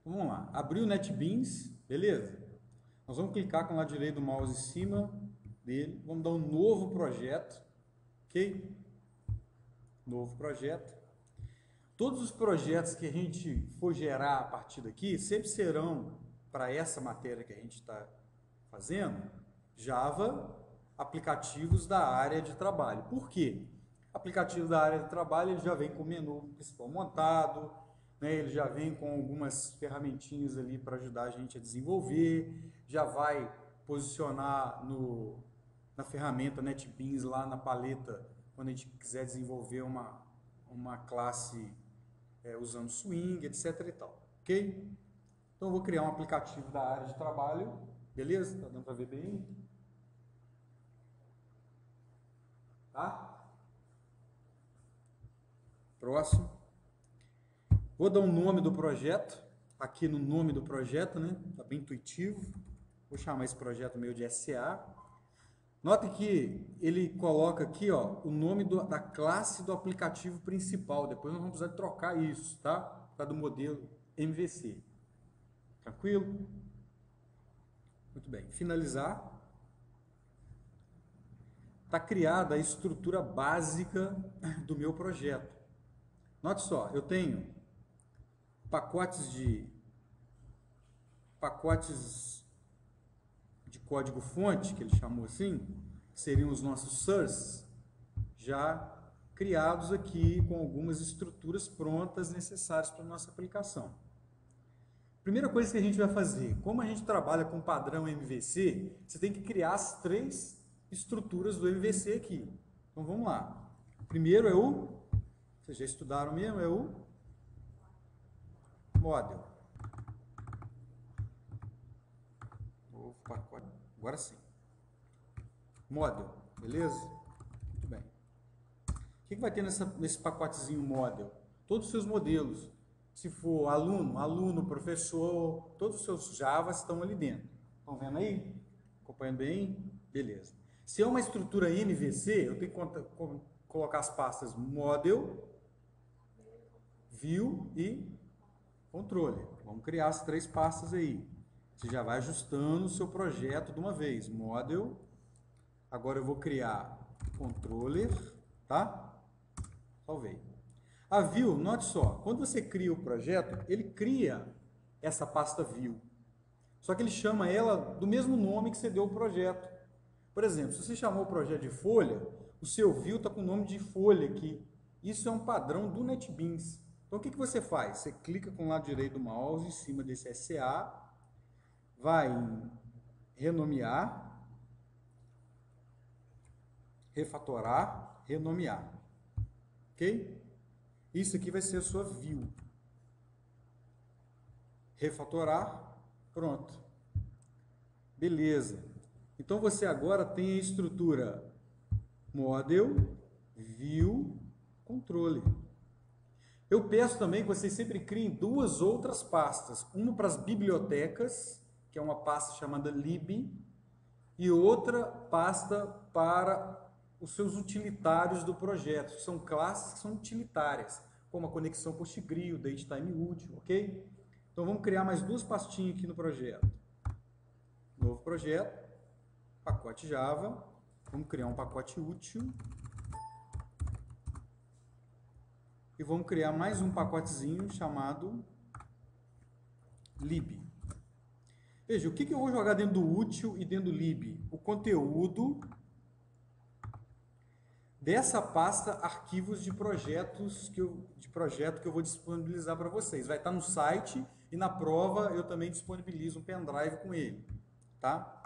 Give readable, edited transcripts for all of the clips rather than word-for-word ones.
Vamos lá, abrir o NetBeans, beleza? Nós vamos clicar com o lado direito do mouse em cima dele, vamos dar um novo projeto, ok? Novo projeto. Todos os projetos que a gente for gerar a partir daqui sempre serão, para essa matéria que a gente está fazendo, Java, aplicativos da área de trabalho. Por quê? Aplicativo da área de trabalho, ele já vem com o menu principal montado, né? Ele já vem com algumas ferramentinhas ali para ajudar a gente a desenvolver, já vai posicionar na ferramenta NetBeans lá na paleta, quando a gente quiser desenvolver uma classe usando Swing, etc e tal, ok? Então eu vou criar um aplicativo da área de trabalho, beleza? Tá dando para ver bem? Tá? Próximo. Vou dar um nome do projeto, aqui no nome do projeto, né? Tá bem intuitivo. Vou chamar esse projeto meu de SA. Note que ele coloca aqui, ó, o nome da classe do aplicativo principal. Depois nós vamos precisar trocar isso, tá? Por causa do modelo MVC. Tranquilo? Muito bem. Finalizar. Está criada a estrutura básica do meu projeto. Note só, eu tenho pacotes de código fonte, que ele chamou assim, que seriam os nossos sources, já criados aqui com algumas estruturas prontas necessárias para a nossa aplicação. Primeira coisa que a gente vai fazer, como a gente trabalha com padrão MVC, você tem que criar as 3 estruturas do MVC aqui. Então vamos lá. Primeiro é vocês já estudaram mesmo, é o model. Novo pacote. Agora sim. Model, beleza? Muito bem. O que vai ter nesse pacotezinho model? Todos os seus modelos. Se for aluno, professor, todos os seus Javas estão ali dentro. Estão vendo aí? Acompanhando bem? Beleza. Se é uma estrutura MVC, eu tenho que colocar as pastas model, view e controle. Vamos criar as 3 pastas aí. Você já vai ajustando o seu projeto de uma vez. Model. Agora eu vou criar controller, tá? Salvei. A view, note só, quando você cria o projeto, ele cria essa pasta view. Só que ele chama ela do mesmo nome que você deu ao projeto. Por exemplo, se você chamou o projeto de folha, o seu view está com o nome de folha aqui. Isso é um padrão do NetBeans. Então o que você faz? Você clica com o lado direito do mouse em cima desse SA, vai em renomear, refatorar, renomear. Ok? Isso aqui vai ser a sua view. Refatorar, pronto. Beleza. Então você agora tem a estrutura model, view, controle. Eu peço também que vocês sempre criem 2 outras pastas. Uma para as bibliotecas, que é uma pasta chamada lib, e outra pasta para os seus utilitários do projeto. São classes que são utilitárias, como a conexão Postgre, o datetime útil, ok? Então vamos criar mais 2 pastinhas aqui no projeto. Novo projeto, pacote Java, vamos criar um pacote útil. E vamos criar mais um pacotezinho chamado lib. Veja, o que eu vou jogar dentro do útil e dentro do lib? O conteúdo dessa pasta arquivos de projetos que eu vou disponibilizar para vocês. Vai estar no site e na prova eu também disponibilizo um pendrive com ele, tá?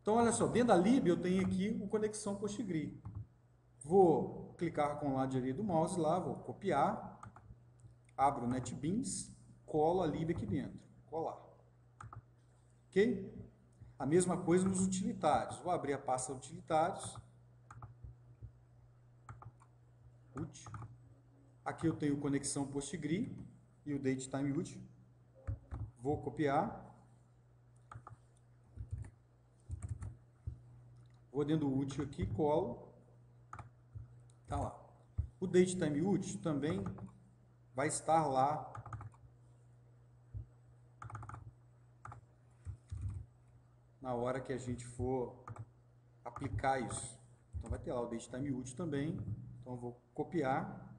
Então olha só, dentro da lib eu tenho aqui o conexão Postgre. Vou clicar com o lado direito do mouse lá, vou copiar, abro o NetBeans, colo a lib aqui dentro, colar. Ok? A mesma coisa nos utilitários. Vou abrir a pasta utilitários. Útil. Aqui eu tenho conexão Postgre e o datetime útil. Vou copiar. Vou dentro do útil aqui, colo. Tá lá. O datetime útil também vai estar lá na hora que a gente for aplicar isso. Então vai ter lá o datetime útil também. Então eu vou copiar.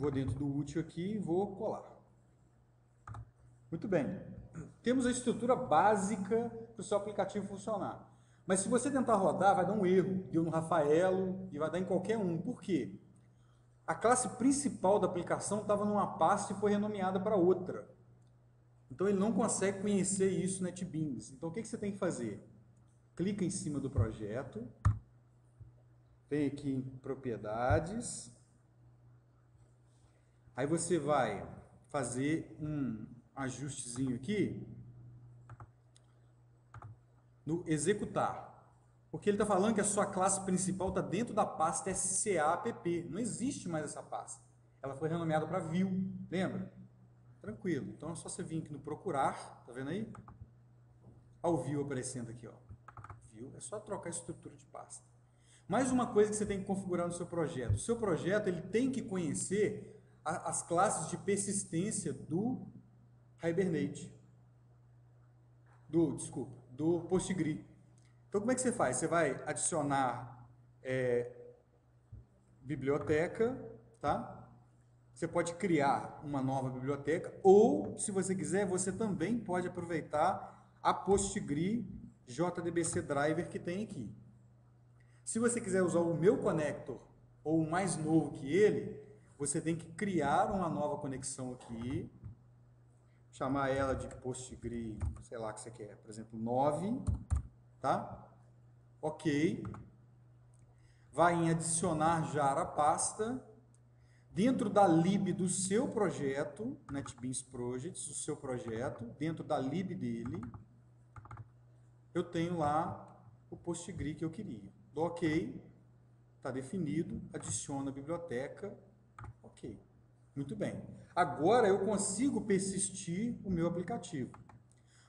Vou dentro do útil aqui e vou colar. Muito bem. Temos a estrutura básica para o seu aplicativo funcionar. Mas se você tentar rodar, vai dar um erro. Deu no Rafaelo e vai dar em qualquer um. Por quê? A classe principal da aplicação estava numa pasta e foi renomeada para outra. Então ele não consegue conhecer isso no NetBeans. Então o que você tem que fazer? Clica em cima do projeto. Vem aqui em propriedades. Aí você vai fazer um ajustezinho aqui no executar. Porque ele está falando que a sua classe principal está dentro da pasta SCA-app. Não existe mais essa pasta. Ela foi renomeada para view, lembra? Tranquilo. Então é só você vir aqui no procurar, tá vendo aí? Olha o view aparecendo aqui, ó. View, é só trocar a estrutura de pasta. Mais uma coisa que você tem que configurar no seu projeto. O seu projeto ele tem que conhecer as classes de persistência do Hibernate. Do PostgreSQL. Então, como é que você faz? Você vai adicionar biblioteca, tá? Você pode criar uma nova biblioteca, ou, se você quiser, você também pode aproveitar a PostgreSQL JDBC Driver que tem aqui. Se você quiser usar o meu connector, ou o mais novo que ele, você tem que criar uma nova conexão aqui, chamar ela de PostgreSQL, sei lá o que você quer, por exemplo, 9, tá? Ok. Vai em adicionar jar a pasta. Dentro da lib do seu projeto, NetBeans Projects, o seu projeto, dentro da lib dele, eu tenho lá o PostgreSQL que eu queria. Dou ok, está definido, adiciona a biblioteca, ok. Muito bem. Agora eu consigo persistir o meu aplicativo.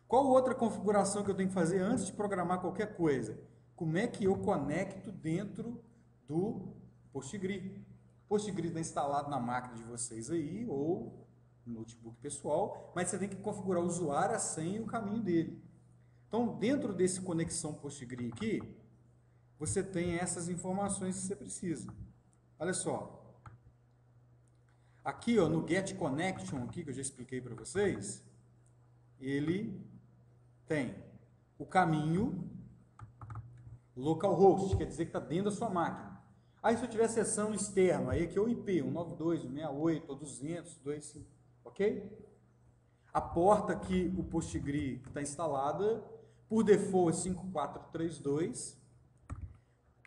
Qual outra configuração que eu tenho que fazer antes de programar qualquer coisa? Como é que eu conecto dentro do PostgreSQL? PostgreSQL está instalado na máquina de vocês aí, ou no notebook pessoal, mas você tem que configurar o usuário, a senha e o caminho dele. Então, dentro desse conexão PostgreSQL aqui, você tem essas informações que você precisa. Olha só. Aqui, ó, no Get Connection, aqui, que eu já expliquei para vocês, ele tem o caminho localhost, quer dizer que está dentro da sua máquina. Aí, se eu tiver seção externa, aí aqui é o IP, 192, 168, ou 200, 25, ok? A porta que o PostgreSQL está instalada, por default é 5432.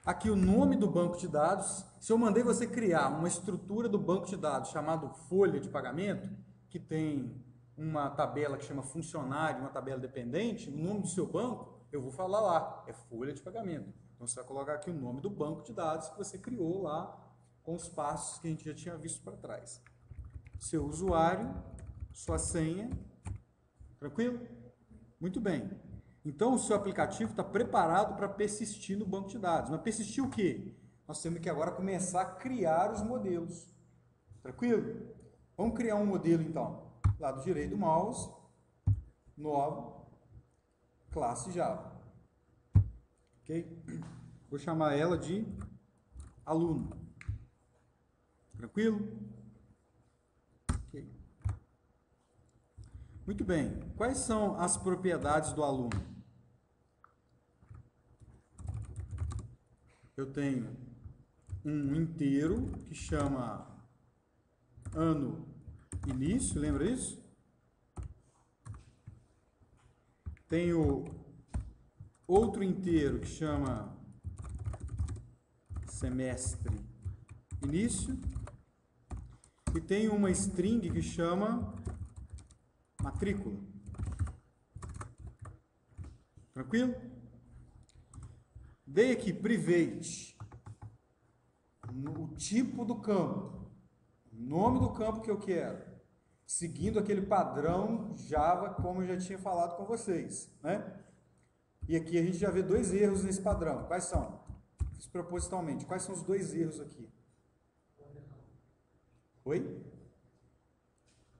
Aqui o nome do banco de dados. Se eu mandei você criar uma estrutura do banco de dados chamado folha de pagamento, que tem uma tabela que chama funcionário, uma tabela dependente, o nome do seu banco, eu vou falar lá, é folha de pagamento. Então você vai colocar aqui o nome do banco de dados que você criou lá com os passos que a gente já tinha visto para trás. Seu usuário, sua senha, tranquilo? Muito bem. Então, o seu aplicativo está preparado para persistir no banco de dados. Mas persistir o quê? Nós temos que agora começar a criar os modelos. Tranquilo? Vamos criar um modelo, então. Lado direito do mouse, novo, classe Java. Ok? Vou chamar ela de aluno. Tranquilo? Ok. Muito bem. Quais são as propriedades do aluno? Eu tenho um inteiro que chama ano início, lembra isso? Tenho outro inteiro que chama semestre início. E tenho uma string que chama matrícula. Tranquilo? Dei aqui private, o tipo do campo, o nome do campo que eu quero, seguindo aquele padrão Java, como eu já tinha falado com vocês, né? E aqui a gente já vê dois erros nesse padrão. Quais são? Fiz propositalmente. Quais são os dois erros aqui? Oi?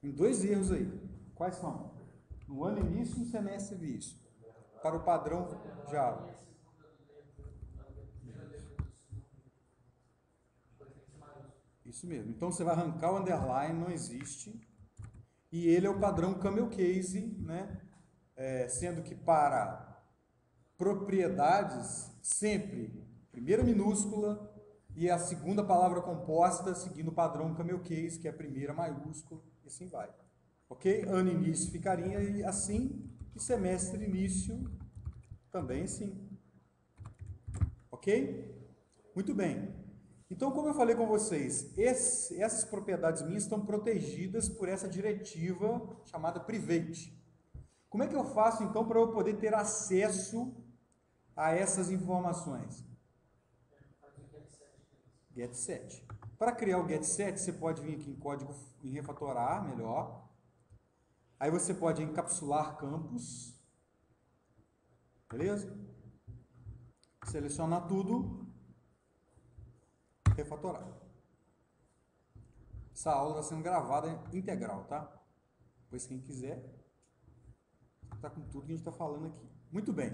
Tem dois erros aí. Quais são? No ano início, no semestre visto. Para o padrão Java. Isso mesmo. Então você vai arrancar o underline, não existe. E ele é o padrão camel case, né? Sendo que para propriedades, sempre primeira minúscula e a segunda palavra composta, seguindo o padrão camel case, que é a primeira maiúscula, e assim vai. Ok? Ano início ficaria assim, e semestre início também assim. Ok? Muito bem. Então, como eu falei com vocês, essas propriedades minhas estão protegidas por essa diretiva chamada private. Como é que eu faço, então, para eu poder ter acesso a essas informações? GetSet. Para criar o getSet, você pode vir aqui em código, em refatorar, melhor. Aí você pode encapsular campos. Beleza? Selecionar tudo. Refatorar. Essa aula está sendo gravada integral, tá? Depois quem quiser, está com tudo que a gente está falando aqui. Muito bem.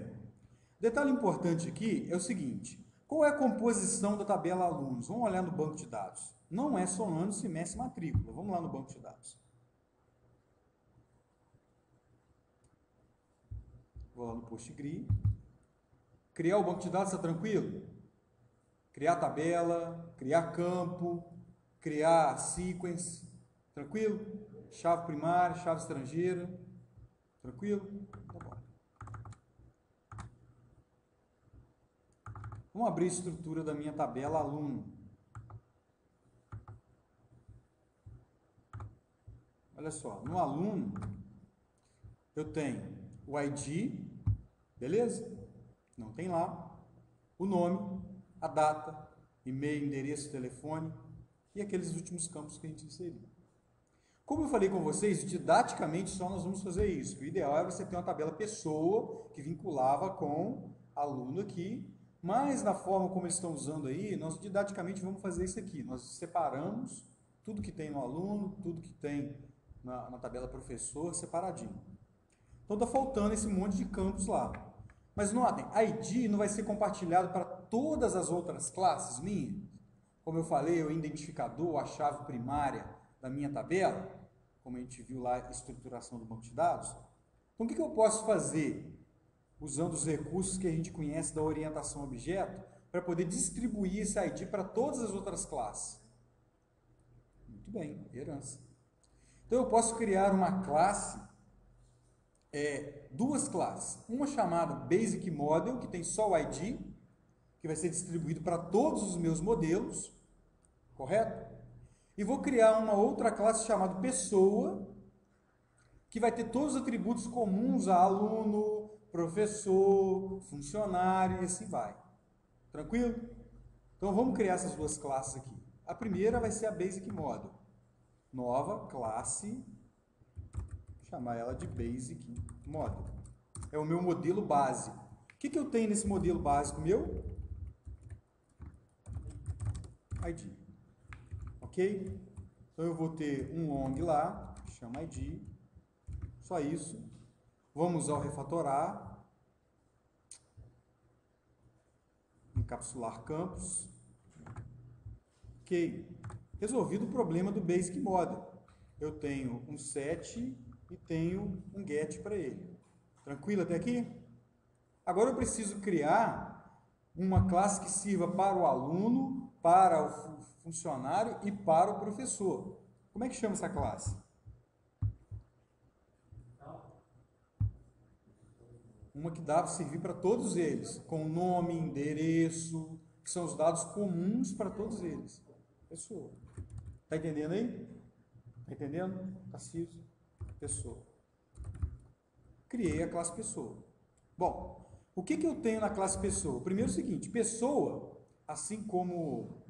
Detalhe importante aqui é o seguinte. Qual é a composição da tabela alunos? Vamos olhar no banco de dados. Não é só ano, semestre e matrícula. Vamos lá no banco de dados. Vou lá no PostGRI. Criar o banco de dados está tranquilo? Criar tabela, criar campo, criar sequence, tranquilo? Chave primária, chave estrangeira, tranquilo? Tá bom. Vamos abrir a estrutura da minha tabela aluno. Olha só, no aluno, eu tenho o ID, beleza? Não tem lá. O nome, a data, e-mail, endereço, telefone e aqueles últimos campos que a gente inseriu. Como eu falei com vocês, didaticamente só nós vamos fazer isso. O ideal é você ter uma tabela pessoa que vinculava com aluno aqui, mas na forma como eles estão usando aí, nós didaticamente vamos fazer isso aqui. Nós separamos tudo que tem no aluno, tudo que tem na tabela professor, separadinho. Então está faltando esse monte de campos lá. Mas notem, ID não vai ser compartilhado para todas as outras classes minhas. Como eu falei, o identificador, a chave primária da minha tabela, como a gente viu lá a estruturação do banco de dados. Então, o que eu posso fazer, usando os recursos que a gente conhece da orientação a objeto, para poder distribuir esse ID para todas as outras classes? Muito bem, herança. Então, eu posso criar uma classe, duas classes. Uma chamada Basic Model, que tem só o ID, que vai ser distribuído para todos os meus modelos, correto? E vou criar uma outra classe chamada Pessoa, que vai ter todos os atributos comuns a aluno, professor, funcionário e assim vai. Tranquilo? Então vamos criar essas duas classes aqui. A primeira vai ser a Basic Model. Nova classe, chamar ela de Basic Model. É o meu modelo básico. O que eu tenho nesse modelo básico meu? ID. Ok? Então eu vou ter um long lá, chama ID. Só isso. Vamos ao refatorar. Encapsular campos. Ok. Resolvido o problema do Basic Model. Eu tenho um set e tenho um get para ele. Tranquilo até aqui? Agora eu preciso criar uma classe que sirva para o aluno, para o funcionário e para o professor. Como é que chama essa classe? Uma que dá para servir para todos eles, com nome, endereço, que são os dados comuns para todos eles. Pessoa. Tá entendendo aí? Tá entendendo? Tarcísio, pessoa. Criei a classe pessoa. Bom, o que eu tenho na classe pessoa? Primeiro é o seguinte, pessoa, assim como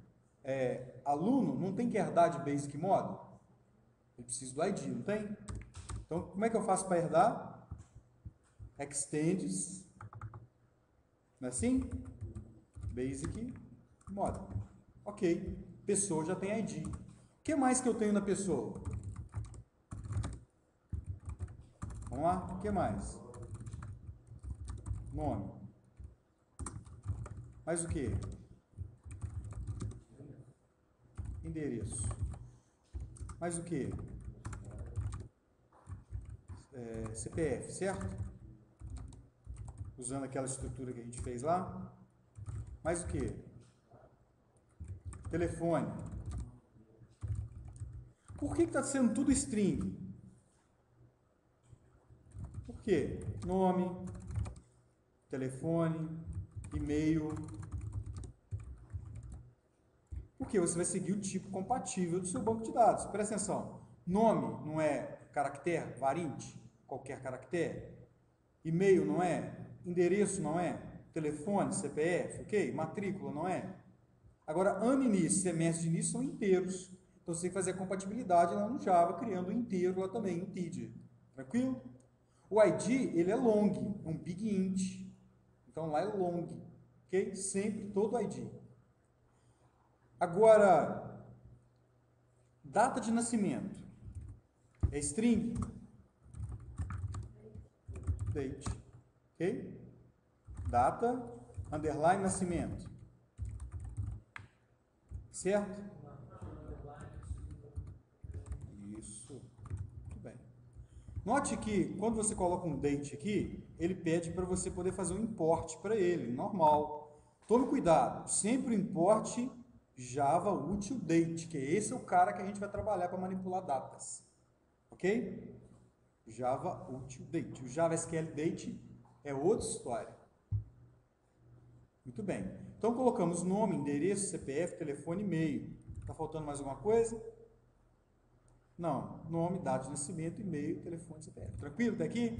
aluno, não tem que herdar de Basic Model? Eu preciso do ID, não tem? Então, como é que eu faço para herdar? Extends, não é assim? Basic Model. Ok, pessoa já tem ID. O que mais que eu tenho na pessoa? Vamos lá? O que mais? Nome. Mais o que? Endereço. Mais o que? CPF, certo? Usando aquela estrutura que a gente fez lá. Mais o que? Telefone. Por que está sendo tudo string? Por quê? Nome, telefone, e-mail. Porque você vai seguir o tipo compatível do seu banco de dados. Presta atenção. Nome não é caractere, varinte, qualquer caractere. E-mail não é. Endereço não é. Telefone, CPF, ok? Matrícula não é. Agora, ano início, semestre de início são inteiros. Então, você tem que fazer a compatibilidade lá no Java, criando um inteiro lá também, integer. Tranquilo? O ID, ele é long, é um big int. Então, lá é long, ok? Sempre todo ID. Agora, data de nascimento. É string? Date. Ok? Data, underline, nascimento. Certo? Isso. Muito bem. Note que quando você coloca um date aqui, ele pede para você poder fazer um import para ele, normal. Tome cuidado, sempre importe Java Util Date, que esse é o cara que a gente vai trabalhar para manipular datas. Ok? Java Util Date. O Java SQL Date é outra história. Muito bem. Então, colocamos nome, endereço, CPF, telefone, e-mail. Está faltando mais alguma coisa? Não. Nome, data de nascimento, e-mail, telefone, CPF. Tranquilo até aqui?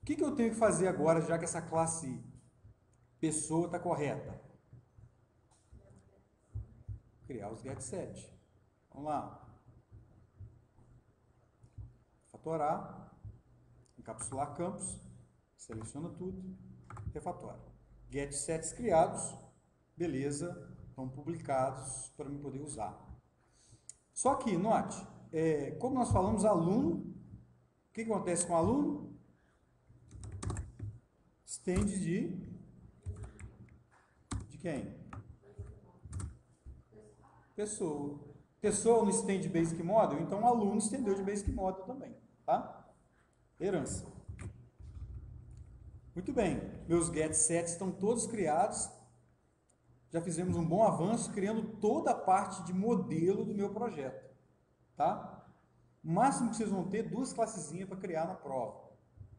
O que eu tenho que fazer agora, já que essa classe pessoa está correta? Criar os getSet. Vamos lá. Refatorar. Encapsular campos. Seleciona tudo. Refatora. GetSets criados, beleza, estão publicados para eu poder usar. Só que, note, como nós falamos aluno, o que acontece com o aluno? Stand de quem? Pessoa. Pessoa no stand Basic Model, então o aluno estendeu de Basic Model também, tá? Herança. Muito bem, meus getSets estão todos criados, já fizemos um bom avanço criando toda a parte de modelo do meu projeto, tá? O máximo que vocês vão ter, 2 classezinhas para criar na prova,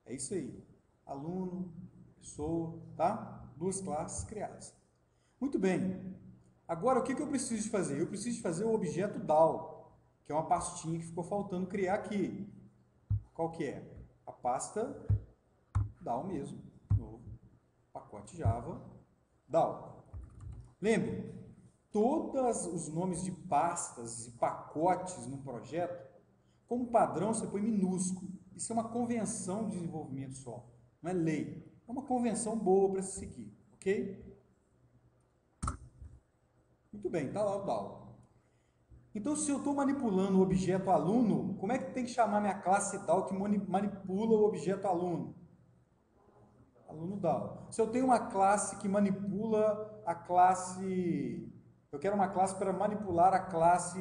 é isso aí, aluno, pessoa, tá? 2 classes criadas. Muito bem, agora o que eu preciso de fazer? Eu preciso de fazer o objeto DAO, que é uma pastinha que ficou faltando criar aqui. Qual que é? A pasta DAO mesmo, novo, pacote Java, DAO. Lembre, todos os nomes de pastas e pacotes no projeto, como padrão você põe minúsculo. Isso é uma convenção de desenvolvimento só, não é lei. É uma convenção boa para se seguir, ok? Muito bem, está lá o DAO. Então, se eu estou manipulando o objeto aluno, como é que tem que chamar minha classe DAO que manipula o objeto aluno? Aluno DAO. Se eu tenho uma classe que manipula a classe... Eu quero uma classe para manipular a classe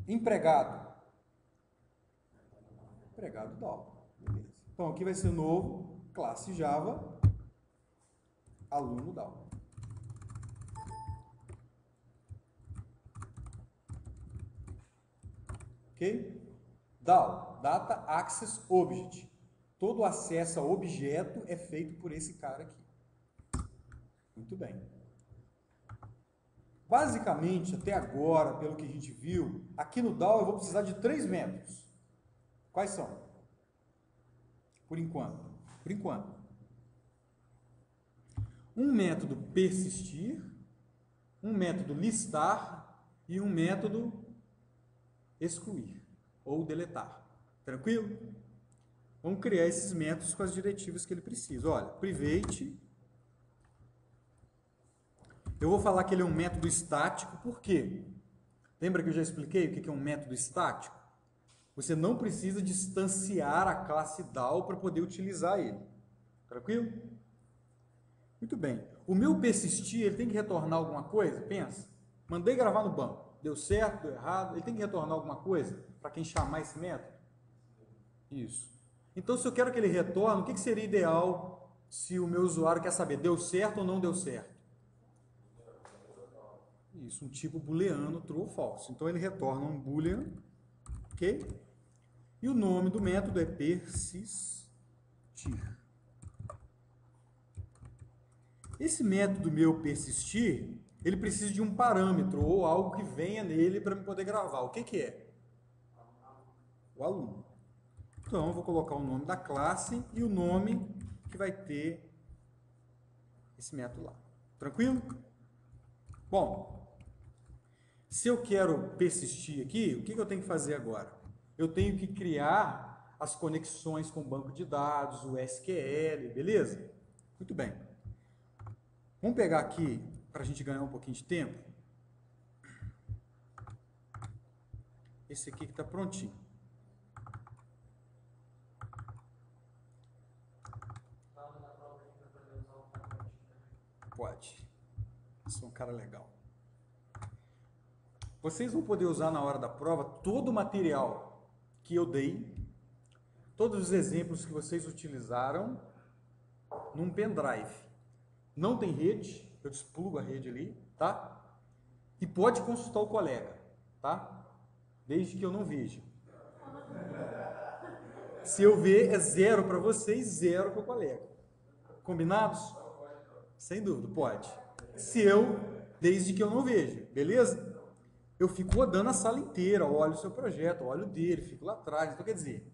empregado. Empregado DAO. Beleza. Então, aqui vai ser novo, classe Java, aluno DAO. Ok? DAO, Data Access Object. Todo acesso a objeto é feito por esse cara aqui. Muito bem. Basicamente, até agora, pelo que a gente viu, aqui no DAO eu vou precisar de 3 métodos. Quais são? Por enquanto. Por enquanto. Um método persistir, um método listar e um método excluir ou deletar. Tranquilo? Vamos criar esses métodos com as diretivas que ele precisa. Olha, private. Eu vou falar que ele é um método estático, por quê? Lembra que eu já expliquei o que é um método estático? Você não precisa distanciar a classe DAO para poder utilizar ele. Tranquilo? Muito bem. O meu persistir, ele tem que retornar alguma coisa? Pensa. Mandei gravar no banco. Deu certo, deu errado. Ele tem que retornar alguma coisa para quem chamar esse método? Isso. Então, se eu quero que ele retorne, o que seria ideal se o meu usuário quer saber, deu certo ou não deu certo? Isso, um tipo booleano, true ou false. Então, ele retorna um boolean, ok? E o nome do método é persistir. Esse método meu persistir, ele precisa de um parâmetro ou algo que venha nele para eu poder gravar. O que é? O aluno. Então, eu vou colocar o nome da classe e o nome que vai ter esse método lá. Tranquilo? Bom, se eu quero persistir aqui, o que eu tenho que fazer agora? Eu tenho que criar as conexões com o banco de dados, o SQL, beleza? Muito bem. Vamos pegar aqui, para a gente ganhar um pouquinho de tempo, esse aqui que está prontinho. Pode. Sou um cara legal. Vocês vão poder usar na hora da prova todo o material que eu dei, todos os exemplos que vocês utilizaram num pendrive. Não tem rede, eu desplugo a rede ali, tá? E pode consultar o colega, tá? Desde que eu não veja. Se eu ver, é 0 para vocês, 0 para o colega. Combinados? Sem dúvida, pode. Desde que eu não veja, beleza? Eu fico rodando a sala inteira, olho o seu projeto, olho o dele, fico lá atrás. Então, quer dizer,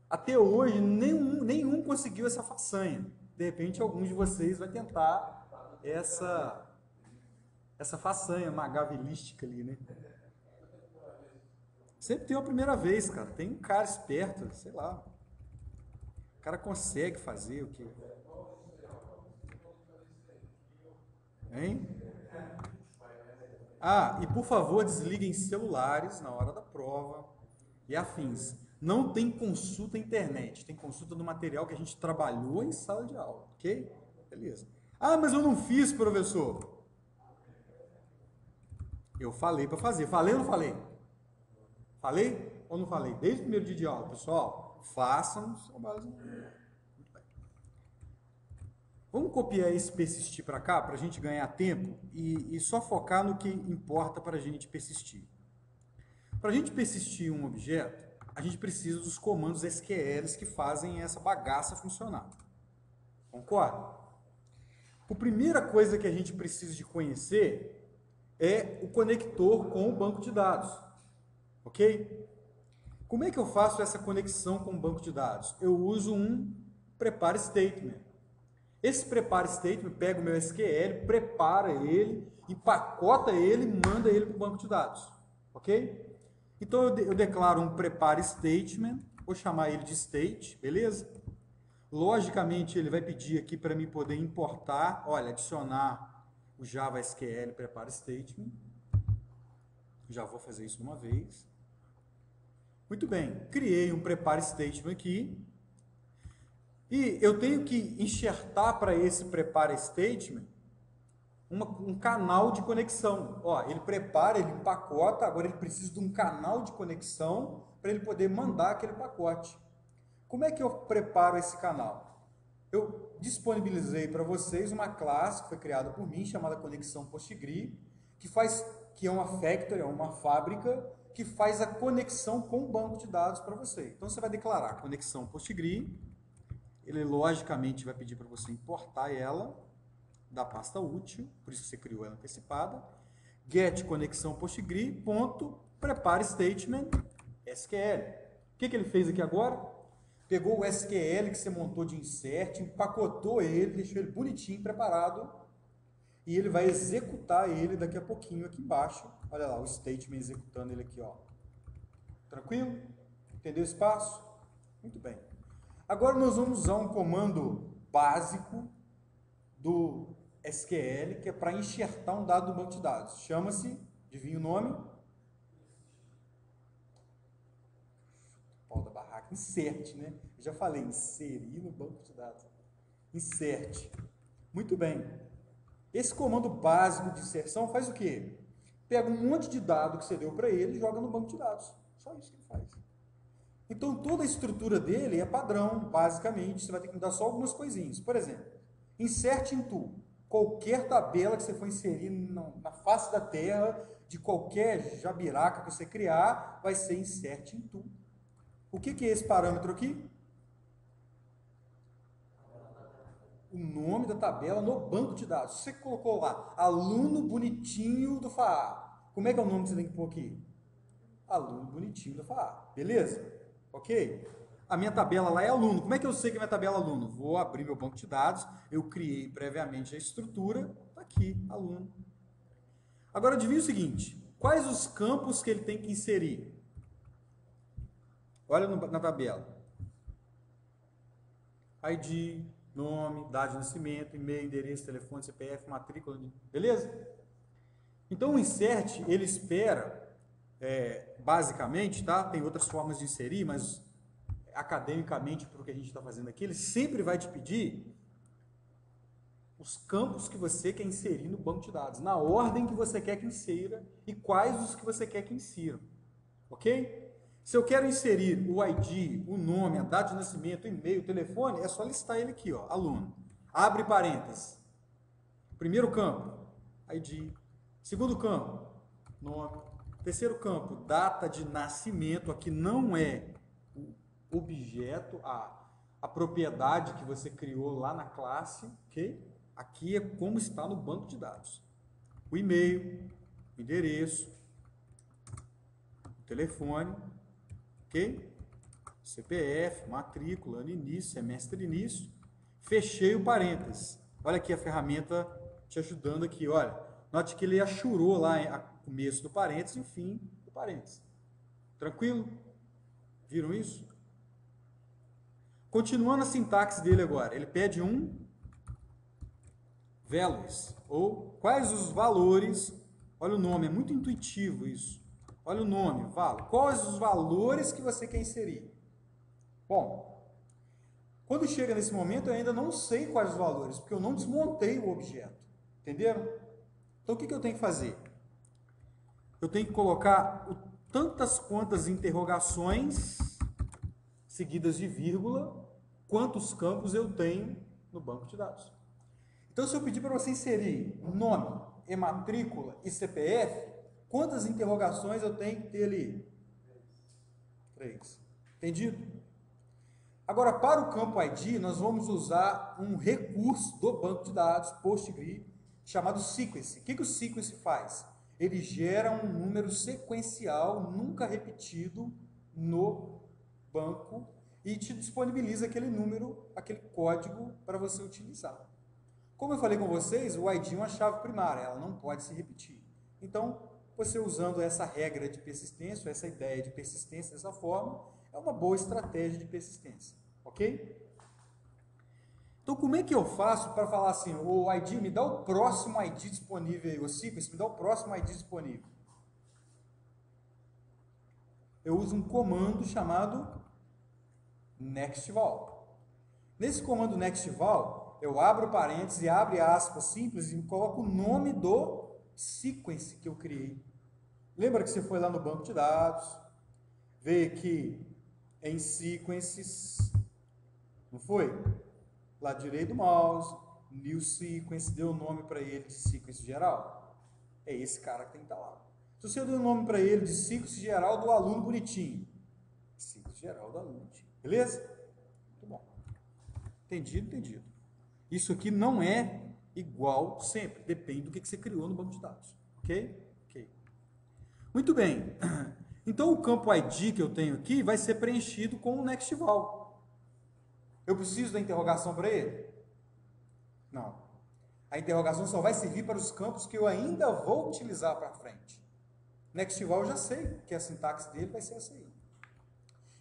até hoje, nenhum conseguiu essa façanha. De repente, alguns de vocês vai tentar essa façanha magavilística ali, né? Sempre tem uma primeira vez, cara. Tem um cara esperto, sei lá. O cara consegue fazer o que... Hein? Ah, e por favor, desliguem celulares na hora da prova e afins. Não tem consulta à internet, tem consulta do material que a gente trabalhou em sala de aula, ok? Beleza. Ah, mas eu não fiz, professor. Eu falei para fazer. Falei ou não falei? Falei ou não falei? Desde o primeiro dia de aula, pessoal, façam os trabalhos. Vamos copiar esse persistir para cá, para a gente ganhar tempo e só focar no que importa para a gente persistir. Para a gente persistir um objeto, a gente precisa dos comandos SQLs que fazem essa bagaça funcionar. Concorda? A primeira coisa que a gente precisa de conhecer é o conector com o banco de dados. Ok? Como é que eu faço essa conexão com o banco de dados? Eu uso um prepare statement. Esse prepare statement pega o meu SQL, prepara ele, empacota ele e manda ele para o banco de dados. Ok? Então eu declaro um prepare statement, vou chamar ele de state, beleza? Logicamente ele vai pedir aqui para mim poder importar, olha, adicionar o Java SQL prepare statement. Já vou fazer isso uma vez. Muito bem, criei um prepare statement aqui. E eu tenho que enxertar para esse prepare statement um canal de conexão. Ó, ele prepara, ele empacota, agora ele precisa de um canal de conexão para ele poder mandar aquele pacote. Como é que eu preparo esse canal? Eu disponibilizei para vocês uma classe que foi criada por mim, chamada Conexão Postgre, que é uma factory, é uma fábrica, que faz a conexão com o banco de dados para você. Então, você vai declarar Conexão Postgre, ele logicamente vai pedir para você importar ela da pasta útil, por isso que você criou ela antecipada, get conexão Postgre, ponto, prepare statement, SQL. O que ele fez aqui agora? Pegou o SQL que você montou de insert, empacotou ele, deixou ele bonitinho, preparado, e ele vai executar ele daqui a pouquinho aqui embaixo. Olha lá, o statement executando ele aqui, ó. Tranquilo? Entendeu esse passo? Muito bem. Agora nós vamos usar um comando básico do SQL, que é para enxertar um dado do banco de dados. Chama-se, adivinha o nome? insert, né? Eu já falei, inserir no banco de dados. Insert. Muito bem. Esse comando básico de inserção faz o quê? Pega um monte de dado que você deu para ele e joga no banco de dados. Só isso que ele faz. Então, toda a estrutura dele é padrão, basicamente. Você vai ter que mudar só algumas coisinhas. Por exemplo, insert into. Qualquer tabela que você for inserir na face da Terra, de qualquer jabiraca que você criar, vai ser insert into. O que é esse parâmetro aqui? O nome da tabela no banco de dados. Você colocou lá, aluno bonitinho do FAA. Como é que é o nome que você tem que pôr aqui? Aluno bonitinho do FAA. Beleza? Ok? A minha tabela lá é aluno. Como é que eu sei que a minha tabela é aluno? Vou abrir meu banco de dados. Eu criei previamente a estrutura. Está aqui, aluno. Agora, adivinha o seguinte. Quais os campos que ele tem que inserir? Olha na tabela. ID, nome, data de nascimento, e-mail, endereço, telefone, CPF, matrícula, beleza? Então o insert, ele espera, basicamente, tá? Tem outras formas de inserir, mas academicamente, para o que a gente está fazendo aqui, ele sempre vai te pedir os campos que você quer inserir no banco de dados, na ordem que você quer que insira e quais os que você quer que insira, ok? Se eu quero inserir o ID, o nome, a data de nascimento, o e-mail, o telefone, é só listar ele aqui, ó, aluno. Abre parênteses. Primeiro campo, ID. Segundo campo, nome. Terceiro campo, data de nascimento. Aqui não é o objeto, a propriedade que você criou lá na classe, ok? Aqui é como está no banco de dados. O e-mail, o endereço, o telefone, ok? CPF, matrícula, ano início, semestre início. Fechei o parênteses. Olha aqui a ferramenta te ajudando aqui, olha. Note que ele achurou lá o começo do parênteses e o fim do parênteses. Tranquilo? Viram isso? Continuando a sintaxe dele agora. Ele pede um values, ou quais os valores. Olha o nome, é muito intuitivo isso. Olha o nome, quais os valores que você quer inserir? Bom, quando chega nesse momento eu ainda não sei quais os valores, porque eu não desmontei o objeto. Entenderam? Então o que eu tenho que fazer? Eu tenho que colocar tantas quantas interrogações seguidas de vírgula, quantos campos eu tenho no banco de dados. Então se eu pedir para você inserir nome, e matrícula e CPF, quantas interrogações eu tenho que ter ali? 3. Entendido? Agora, para o campo ID, nós vamos usar um recurso do banco de dados, PostgreSQL, chamado sequence. O que o sequence faz? Ele gera um número sequencial, nunca repetido, no banco e te disponibiliza aquele número, aquele código para você utilizar. Como eu falei com vocês, o ID é uma chave primária, ela não pode se repetir. Então, você usando essa regra de persistência, essa ideia de persistência dessa forma, é uma boa estratégia de persistência, ok? Então, como é que eu faço para falar assim, o ID, me dá o próximo ID disponível aí, o sequence, me dá o próximo ID disponível? Eu uso um comando chamado nextval. Nesse comando nextval, eu abro parênteses e abre aspas simples e coloco o nome do sequence que eu criei. Lembra que você foi lá no banco de dados, veio aqui em sequences, não foi? Lá direito do mouse, new sequence, deu o nome para ele de sequence geral. É esse cara que tem que estar lá. Se você deu o nome para ele de sequence geral do aluno bonitinho, sequence geral do aluno bonitinho, beleza? Muito bom. Entendido, entendido. Isso aqui não é igual sempre, depende do que você criou no banco de dados, ok? Ok. Muito bem. Então, o campo ID que eu tenho aqui vai ser preenchido com o nextval. Eu preciso da interrogação para ele? Não. A interrogação só vai servir para os campos que eu ainda vou utilizar para frente. Nextval eu já sei que a sintaxe dele vai ser essa aí.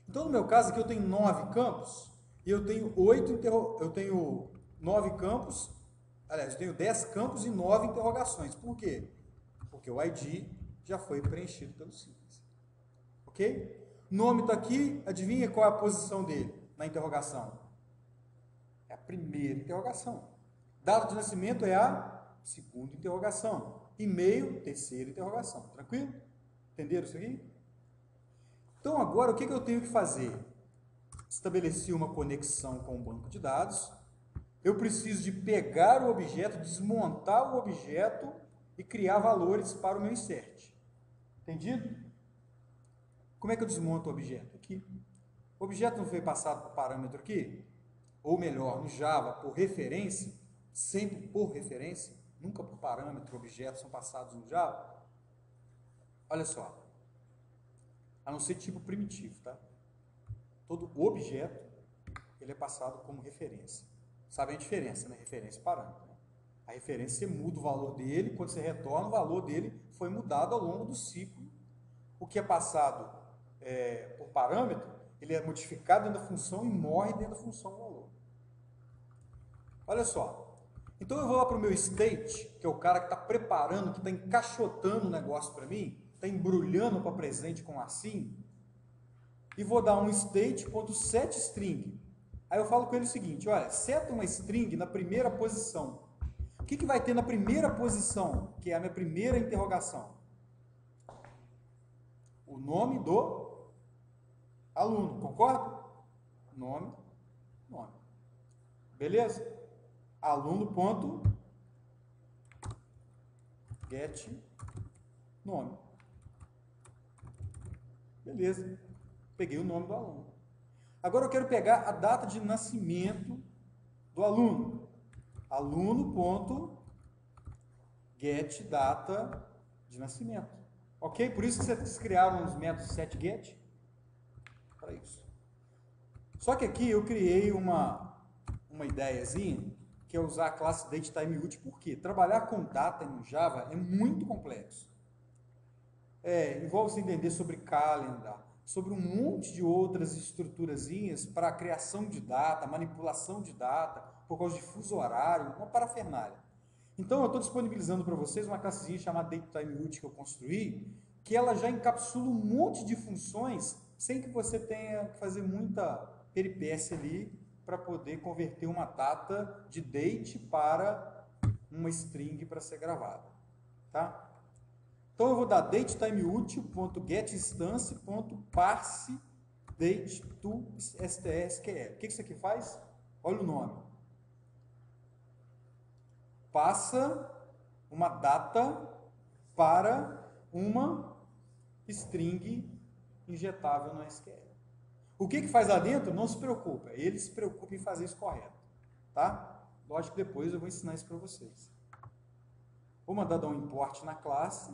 Então, no meu caso aqui, eu tenho 9 campos e eu tenho 9 campos, aliás, eu tenho 10 campos e 9 interrogações. Por quê? Porque o ID já foi preenchido pelo simples. Ok? Nome está aqui, adivinha qual é a posição dele na interrogação? É a primeira interrogação. Data de nascimento é a segunda interrogação. E-mail, terceira interrogação. Tranquilo? Entenderam isso aqui? Então agora o que eu tenho que fazer? Estabeleci uma conexão com o banco de dados. Eu preciso de pegar o objeto, desmontar o objeto e criar valores para o meu insert. Entendido? Como é que eu desmonto o objeto? Aqui. O objeto não foi passado por parâmetro aqui? Ou melhor, no Java, por referência, sempre por referência, nunca por parâmetro, objetos são passados no Java. Olha só, a não ser tipo primitivo, tá? Todo objeto, ele é passado como referência. Sabe a diferença, né? Referência e parâmetro. Né? A referência, você muda o valor dele, quando você retorna, o valor dele foi mudado ao longo do ciclo. O que é passado por parâmetro, ele é modificado dentro da função e morre dentro da função do valor. Olha só. Então eu vou lá para o meu state, que é o cara que está preparando, que está encaixotando o negócio para mim, está embrulhando para presente com assim, e vou dar um state.setString. Aí eu falo com ele o seguinte, olha, seta uma string na primeira posição. O que vai ter na primeira posição, que é a minha primeira interrogação? O nome do aluno, concorda? Nome. Beleza? Aluno.get nome. Beleza. Peguei o nome do aluno. Agora eu quero pegar a data de nascimento do aluno. Aluno.get data de nascimento. Ok? Por isso que vocês criaram os métodos setGet. Para isso. Só que aqui eu criei uma ideiazinha, que é usar a classe DateTimeUtil. Por quê? Trabalhar com data no Java é muito complexo. Envolve você entender sobre calendar, sobre um monte de outras estruturazinhas para a criação de data, manipulação de data, por causa de fuso horário, uma parafernália. Então, eu estou disponibilizando para vocês uma classezinha chamada DateTimeUtil que eu construí, que ela já encapsula um monte de funções, sem que você tenha que fazer muita peripécia ali, para poder converter uma data de date para uma string para ser gravada. Tá? Então, eu vou dar datetimeUtil.getInstance.parse date to strsql. O que isso aqui faz? Olha o nome. Passa uma data para uma string injetável no SQL. O que faz lá dentro? Não se preocupa. Ele se preocupa em fazer isso correto. Tá? Lógico que depois eu vou ensinar isso para vocês. Vou mandar dar um import na classe.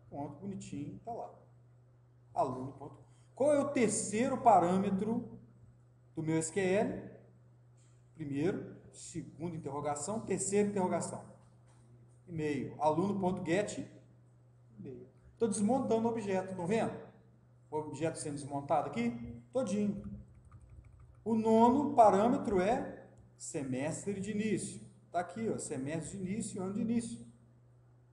Ponto, bonitinho, tá lá. Aluno. Ponto. Qual é o terceiro parâmetro do meu SQL? Primeiro, segunda interrogação, terceira interrogação. E-mail. Aluno.get e-mail. Estou desmontando o objeto, estão vendo? O objeto sendo desmontado aqui, todinho. O nono parâmetro é semestre de início. Está aqui, ó, semestre de início e ano de início.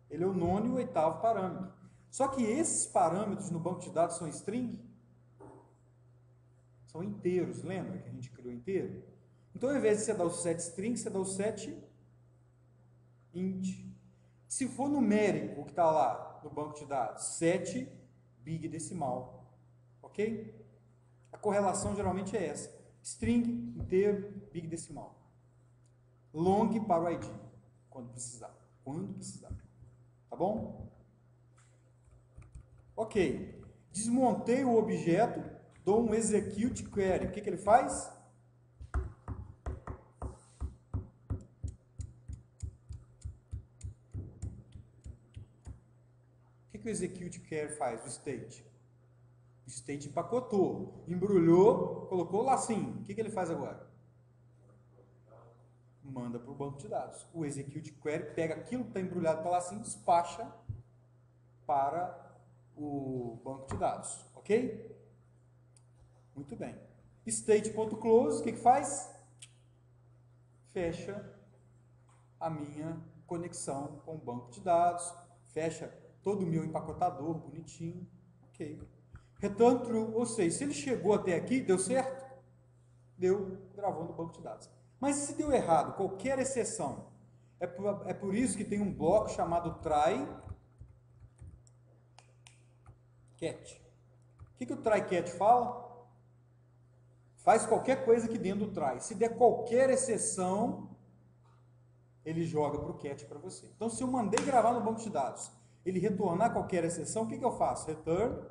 Ele é o nono e o oitavo parâmetro. Só que esses parâmetros no banco de dados são string? São inteiros, lembra que a gente criou inteiro? Então, ao invés de você dar o set string, você dá o set int. Se for numérico, o que está lá no banco de dados, set big decimal. Ok? A correlação geralmente é essa. String, inteiro, big decimal. Long para o ID, quando precisar. Quando precisar. Tá bom? Ok. Desmontei o objeto, dou um execute query. O que ele faz? O que o execute query faz? O state. O state empacotou, embrulhou, colocou lá assim. O que ele faz agora? Manda para o banco de dados. O execute query pega aquilo que está embrulhado para lá assim e despacha para o banco de dados. Ok? Muito bem. State.close, o que faz? Fecha a minha conexão com o banco de dados, fecha todo o meu empacotador bonitinho. Ok. Return true, ou seja, se ele chegou até aqui, deu certo? Deu, gravou no banco de dados. Mas se deu errado, qualquer exceção, é por isso que tem um bloco chamado try catch. O que o try catch fala? Faz qualquer coisa aqui dentro do try. Se der qualquer exceção, ele joga para o catch para você. Então, se eu mandei gravar no banco de dados, ele retornar qualquer exceção, o que eu faço? Return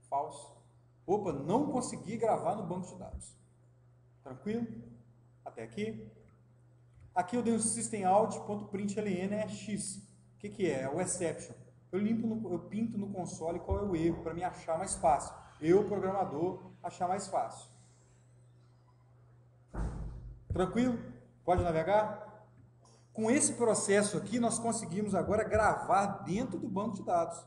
false. Opa, não consegui gravar no banco de dados. Tranquilo? Até aqui. Aqui eu dei um systemout.println é x. O que é? É o exception. Eu pinto no console qual é o erro para me achar mais fácil. Eu, programador, achar mais fácil. Tranquilo? Pode navegar? Com esse processo aqui, nós conseguimos agora gravar dentro do banco de dados.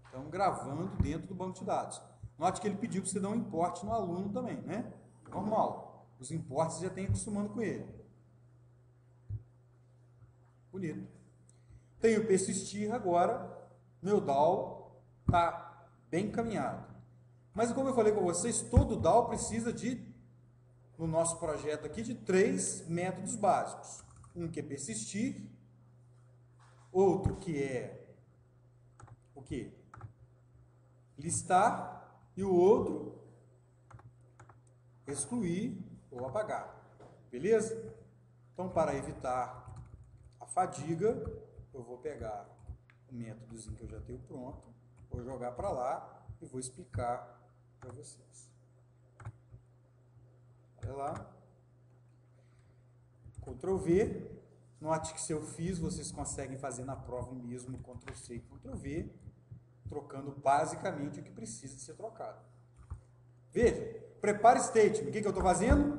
Então, gravando dentro do banco de dados. Note que ele pediu para você dar um import no aluno também, né? Normal. Os importes já tem acostumando com ele. Bonito. Tenho o persistir agora. Meu DAO está bem encaminhado. Mas como eu falei com vocês, todo DAO precisa no nosso projeto aqui, de 3 métodos básicos. Um que é persistir, outro que é o quê? Listar, e o outro excluir ou apagar. Beleza? Então, para evitar a fadiga, eu vou pegar o métodozinho que eu já tenho pronto, vou jogar para lá e vou explicar para vocês. Olha lá. Ctrl V. Note que se eu fiz, vocês conseguem fazer na prova mesmo, Ctrl C e Ctrl V, trocando basicamente o que precisa ser trocado. Veja, prepare statement. O que eu estou fazendo?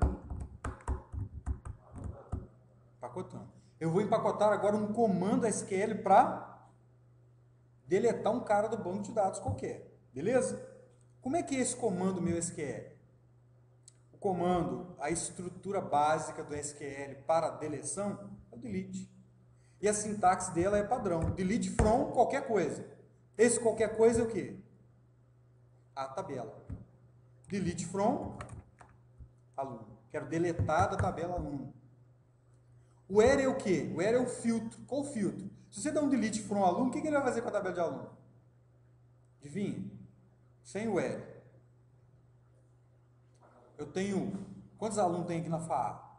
Empacotando. Eu vou empacotar agora um comando SQL para deletar um cara do banco de dados qualquer. Beleza? Como é que é esse comando meu SQL? O comando, a estrutura básica do SQL para deleção é o delete. E a sintaxe dela é padrão. Delete from qualquer coisa. Esse qualquer coisa é o quê? A tabela. Delete from aluno. Quero deletar da tabela aluno. O where é o quê? O where é o filtro. Qual o filtro? Se você der um delete from aluno, o que ele vai fazer com a tabela de aluno? Adivinha? Sem o where. Eu tenho... Quantos alunos tem aqui na FAA?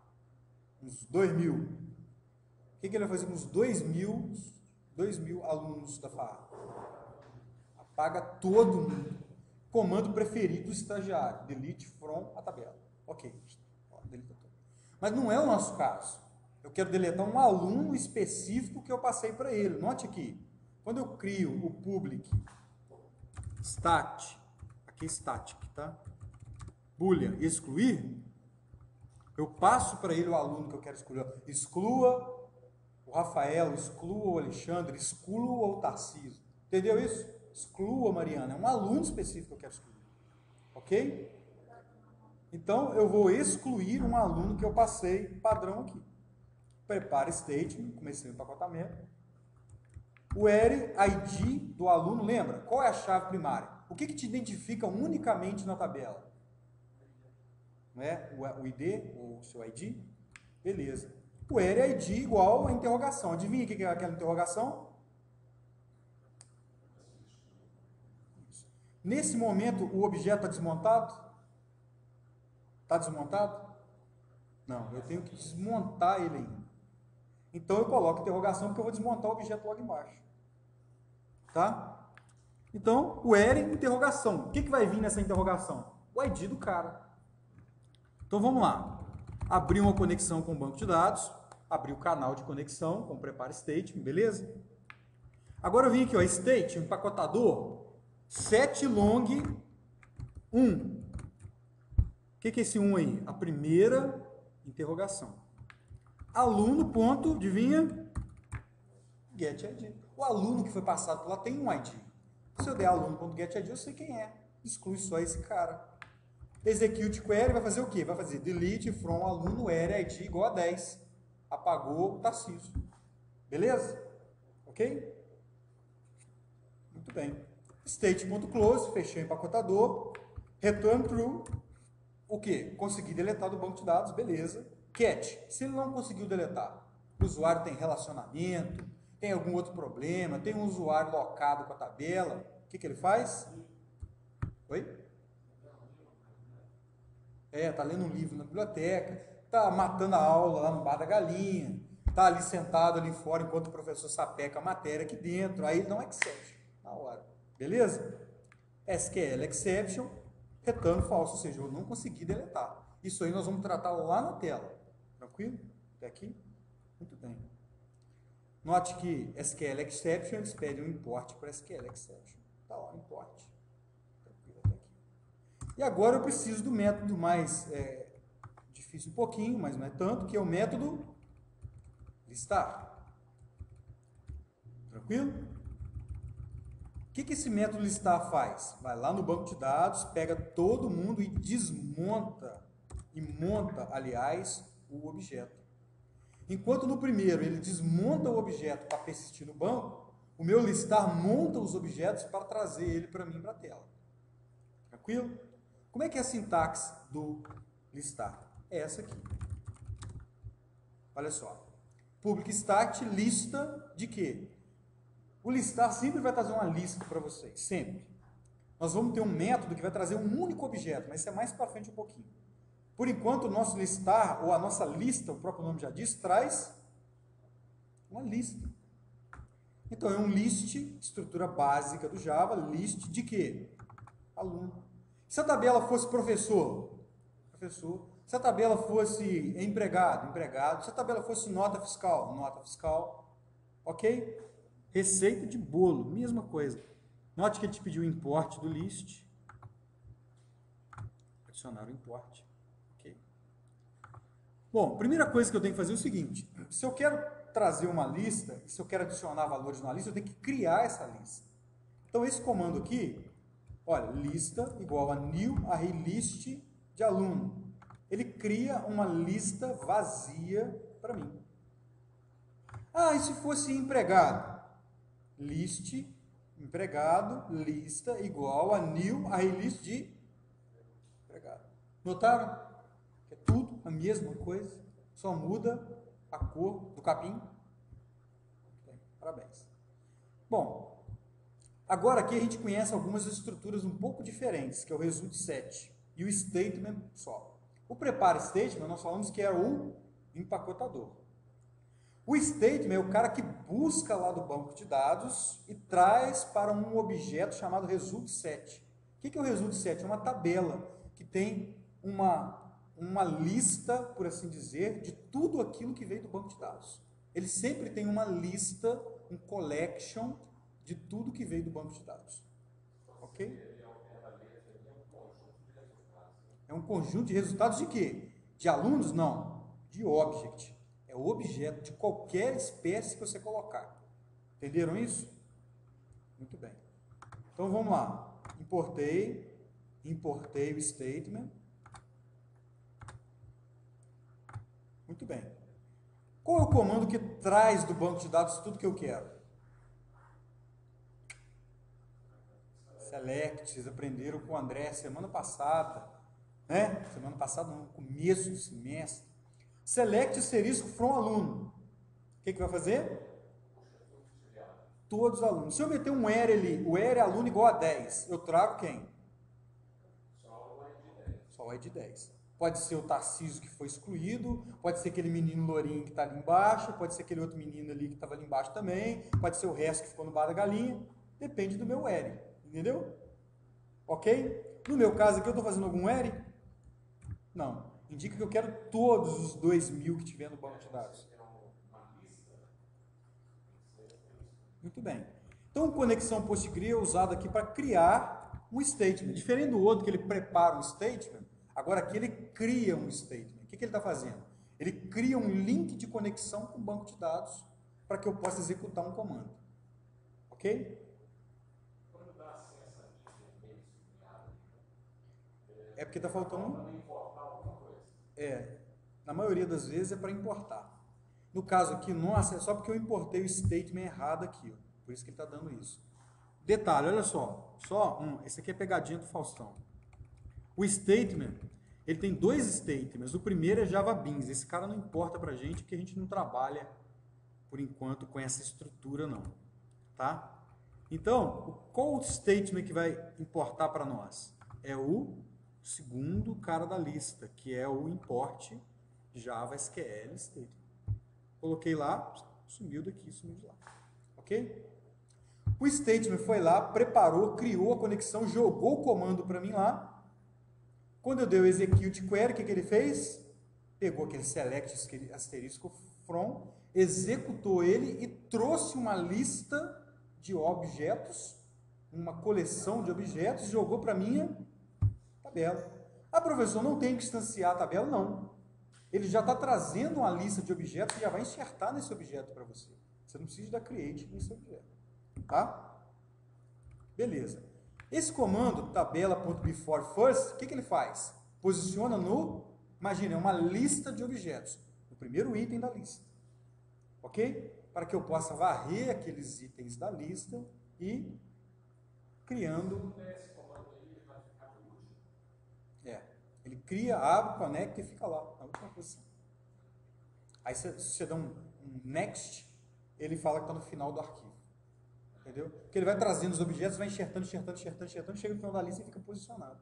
Uns 2.000. O que ele vai fazer com os 2.000 alunos da FAA? Apaga todo mundo. Comando preferido do estagiário. Delete from a tabela. Ok. Deleta tudo. Mas não é o nosso caso. Eu quero deletar um aluno específico que eu passei para ele. Note aqui. Quando eu crio o public stat, aqui é static, tá? Boolean excluir, eu passo para ele o aluno que eu quero excluir. Exclua o Rafael, exclua o Alexandre, exclua o Tarcísio. Entendeu isso? Exclua a Mariana. É um aluno específico que eu quero excluir. Ok? Então, eu vou excluir um aluno que eu passei padrão aqui. Prepare statement, comecei o empacotamento. O where ID do aluno, lembra? Qual é a chave primária? O que te identifica unicamente na tabela? Não é? O ID, o seu ID? Beleza. O where ID igual a interrogação. Adivinha o que é aquela interrogação? Nesse momento, o objeto está desmontado? Está desmontado? Não, eu tenho que desmontar ele ainda. Então, eu coloco interrogação porque eu vou desmontar o objeto logo embaixo. Tá? Então, o where interrogação. O que vai vir nessa interrogação? O ID do cara. Então, vamos lá. Abrir uma conexão com o banco de dados. Abrir o canal de conexão com o prepare statement, beleza? Agora eu vim aqui, ó, state, empacotador, set long 1. O que é esse 1 aí? A primeira interrogação. Aluno, ponto, adivinha? Get ID. O aluno que foi passado por lá tem um ID. Se eu der aluno.getID, eu sei quem é. Exclui só esse cara. Execute query vai fazer o quê? Vai fazer delete from aluno where ID igual a 10. Apagou o Tarcísio. Beleza? Ok? Muito bem. State.close, fechei o empacotador, return true, o que? Consegui deletar do banco de dados, beleza. Catch, se ele não conseguiu deletar, o usuário tem relacionamento, tem algum outro problema, tem um usuário locado com a tabela, o que ele faz? Oi? Tá lendo um livro na biblioteca, tá matando a aula lá no bar da galinha, tá ali sentado ali fora enquanto o professor sapeca a matéria aqui dentro, aí ele dá um exception na hora, beleza? SQL exception, return false, ou seja, eu não consegui deletar. Isso aí nós vamos tratar lá na tela, tranquilo? Até aqui? Muito bem. Note que SQL exception, eles pedem um import para SQL exception. Tá lá, import. Tranquilo até aqui. E agora eu preciso do método mais difícil um pouquinho, mas não é tanto, que é o método listar. Tranquilo? O que esse método listar faz? Vai lá no banco de dados, pega todo mundo e desmonta, e monta, aliás, o objeto. Enquanto no primeiro ele desmonta o objeto para persistir no banco, o meu listar monta os objetos para trazer ele para mim para a tela. Tranquilo? Como é que é a sintaxe do listar? É essa aqui. Olha só. Public stat, lista de quê? O listar sempre vai trazer uma lista para vocês, sempre. Nós vamos ter um método que vai trazer um único objeto, mas isso é mais para frente um pouquinho. Por enquanto, o nosso listar, ou a nossa lista, o próprio nome já diz, traz uma lista. Então, é um list, estrutura básica do Java, list de quê? Aluno. Se a tabela fosse professor, professor. Se a tabela fosse empregado, empregado. Se a tabela fosse nota fiscal, nota fiscal. Ok? Receita de bolo, mesma coisa. Note que ele te pediu o import do list. Adicionar o import. Ok? Bom, primeira coisa que eu tenho que fazer é o seguinte. Se eu quero trazer uma lista, se eu quero adicionar valores na lista, eu tenho que criar essa lista. Então, esse comando aqui, olha, lista igual a new array list de aluno. Ele cria uma lista vazia para mim. Ah, e se fosse empregado? List, empregado, lista igual a new array list de empregado. Notaram? É tudo a mesma coisa, só muda a cor do capim. Parabéns. Bom, agora aqui a gente conhece algumas estruturas um pouco diferentes, que é o result set e o statement só. O prepare statement, nós falamos que é o empacotador. O statement é o cara que busca lá do banco de dados e traz para um objeto chamado result set. O que é o result set? É uma tabela que tem uma lista, por assim dizer, de tudo aquilo que veio do banco de dados. Ele sempre tem uma lista, um collection de tudo que veio do banco de dados. Ok? É um conjunto de resultados de quê? De alunos? Não. De object. É o objeto de qualquer espécie que você colocar. Entenderam isso? Muito bem. Então vamos lá. Importei o statement. Muito bem. Qual é o comando que traz do banco de dados tudo que eu quero? Select, vocês aprenderam com o André semana passada, né? Semana passada, no começo do semestre. Select asterisco from aluno. O que vai fazer? Todos os alunos. Se eu meter um where ali, o where aluno igual a 10, eu trago quem? Só o ID 10. Pode ser o Tarcísio que foi excluído, pode ser aquele menino lourinho que está ali embaixo, pode ser aquele outro menino ali que estava ali embaixo também, pode ser o resto que ficou no bar da galinha, depende do meu where, entendeu? Ok? No meu caso aqui, eu estou fazendo algum where? Não. Indica que eu quero todos os 2.000 que tiver no banco de dados. Muito bem. Então, conexão PostgreSQL é usado aqui para criar um statement. Diferente do outro, que ele prepara um statement, agora aqui ele cria um statement. O que ele está fazendo? Ele cria um link de conexão com o banco de dados para que eu possa executar um comando. Ok? É porque está faltando... na maioria das vezes é para importar. No caso aqui, nossa, é só porque eu importei o statement errado aqui, ó. Por isso que ele está dando isso. Detalhe, olha só. Esse aqui é pegadinha do Faustão. O statement, ele tem dois statements. O primeiro é Java Beans. Esse cara não importa pra gente, porque a gente não trabalha, por enquanto, com essa estrutura, não. Tá? Então, qual o statement que vai importar para nós? É o segundo cara da lista, que é o import Java SQL statement. Coloquei lá, sumiu daqui, sumiu de lá. Ok? O statement foi lá, preparou, criou a conexão, jogou o comando para mim lá. Quando eu dei o execute query, o que ele fez? Pegou aquele select asterisco from, executou ele e trouxe uma lista de objetos, uma coleção de objetos, jogou para minha tabela. Ah, professor, não tem que instanciar a tabela? Não. Ele já está trazendo uma lista de objetos e já vai enxertar nesse objeto para você. Você não precisa dar create nesse objeto. Tá? Beleza. Esse comando, tabela.beforeFirst, o que ele faz? Posiciona imagina, é uma lista de objetos, o primeiro item da lista. Ok? Para que eu possa varrer aqueles itens da lista e criando... ele cria, abre, conecta e fica lá, na última posição. Aí você dá um next, ele fala que está no final do arquivo. Entendeu? Porque ele vai trazendo os objetos, vai enxertando, chega no final da lista e fica posicionado.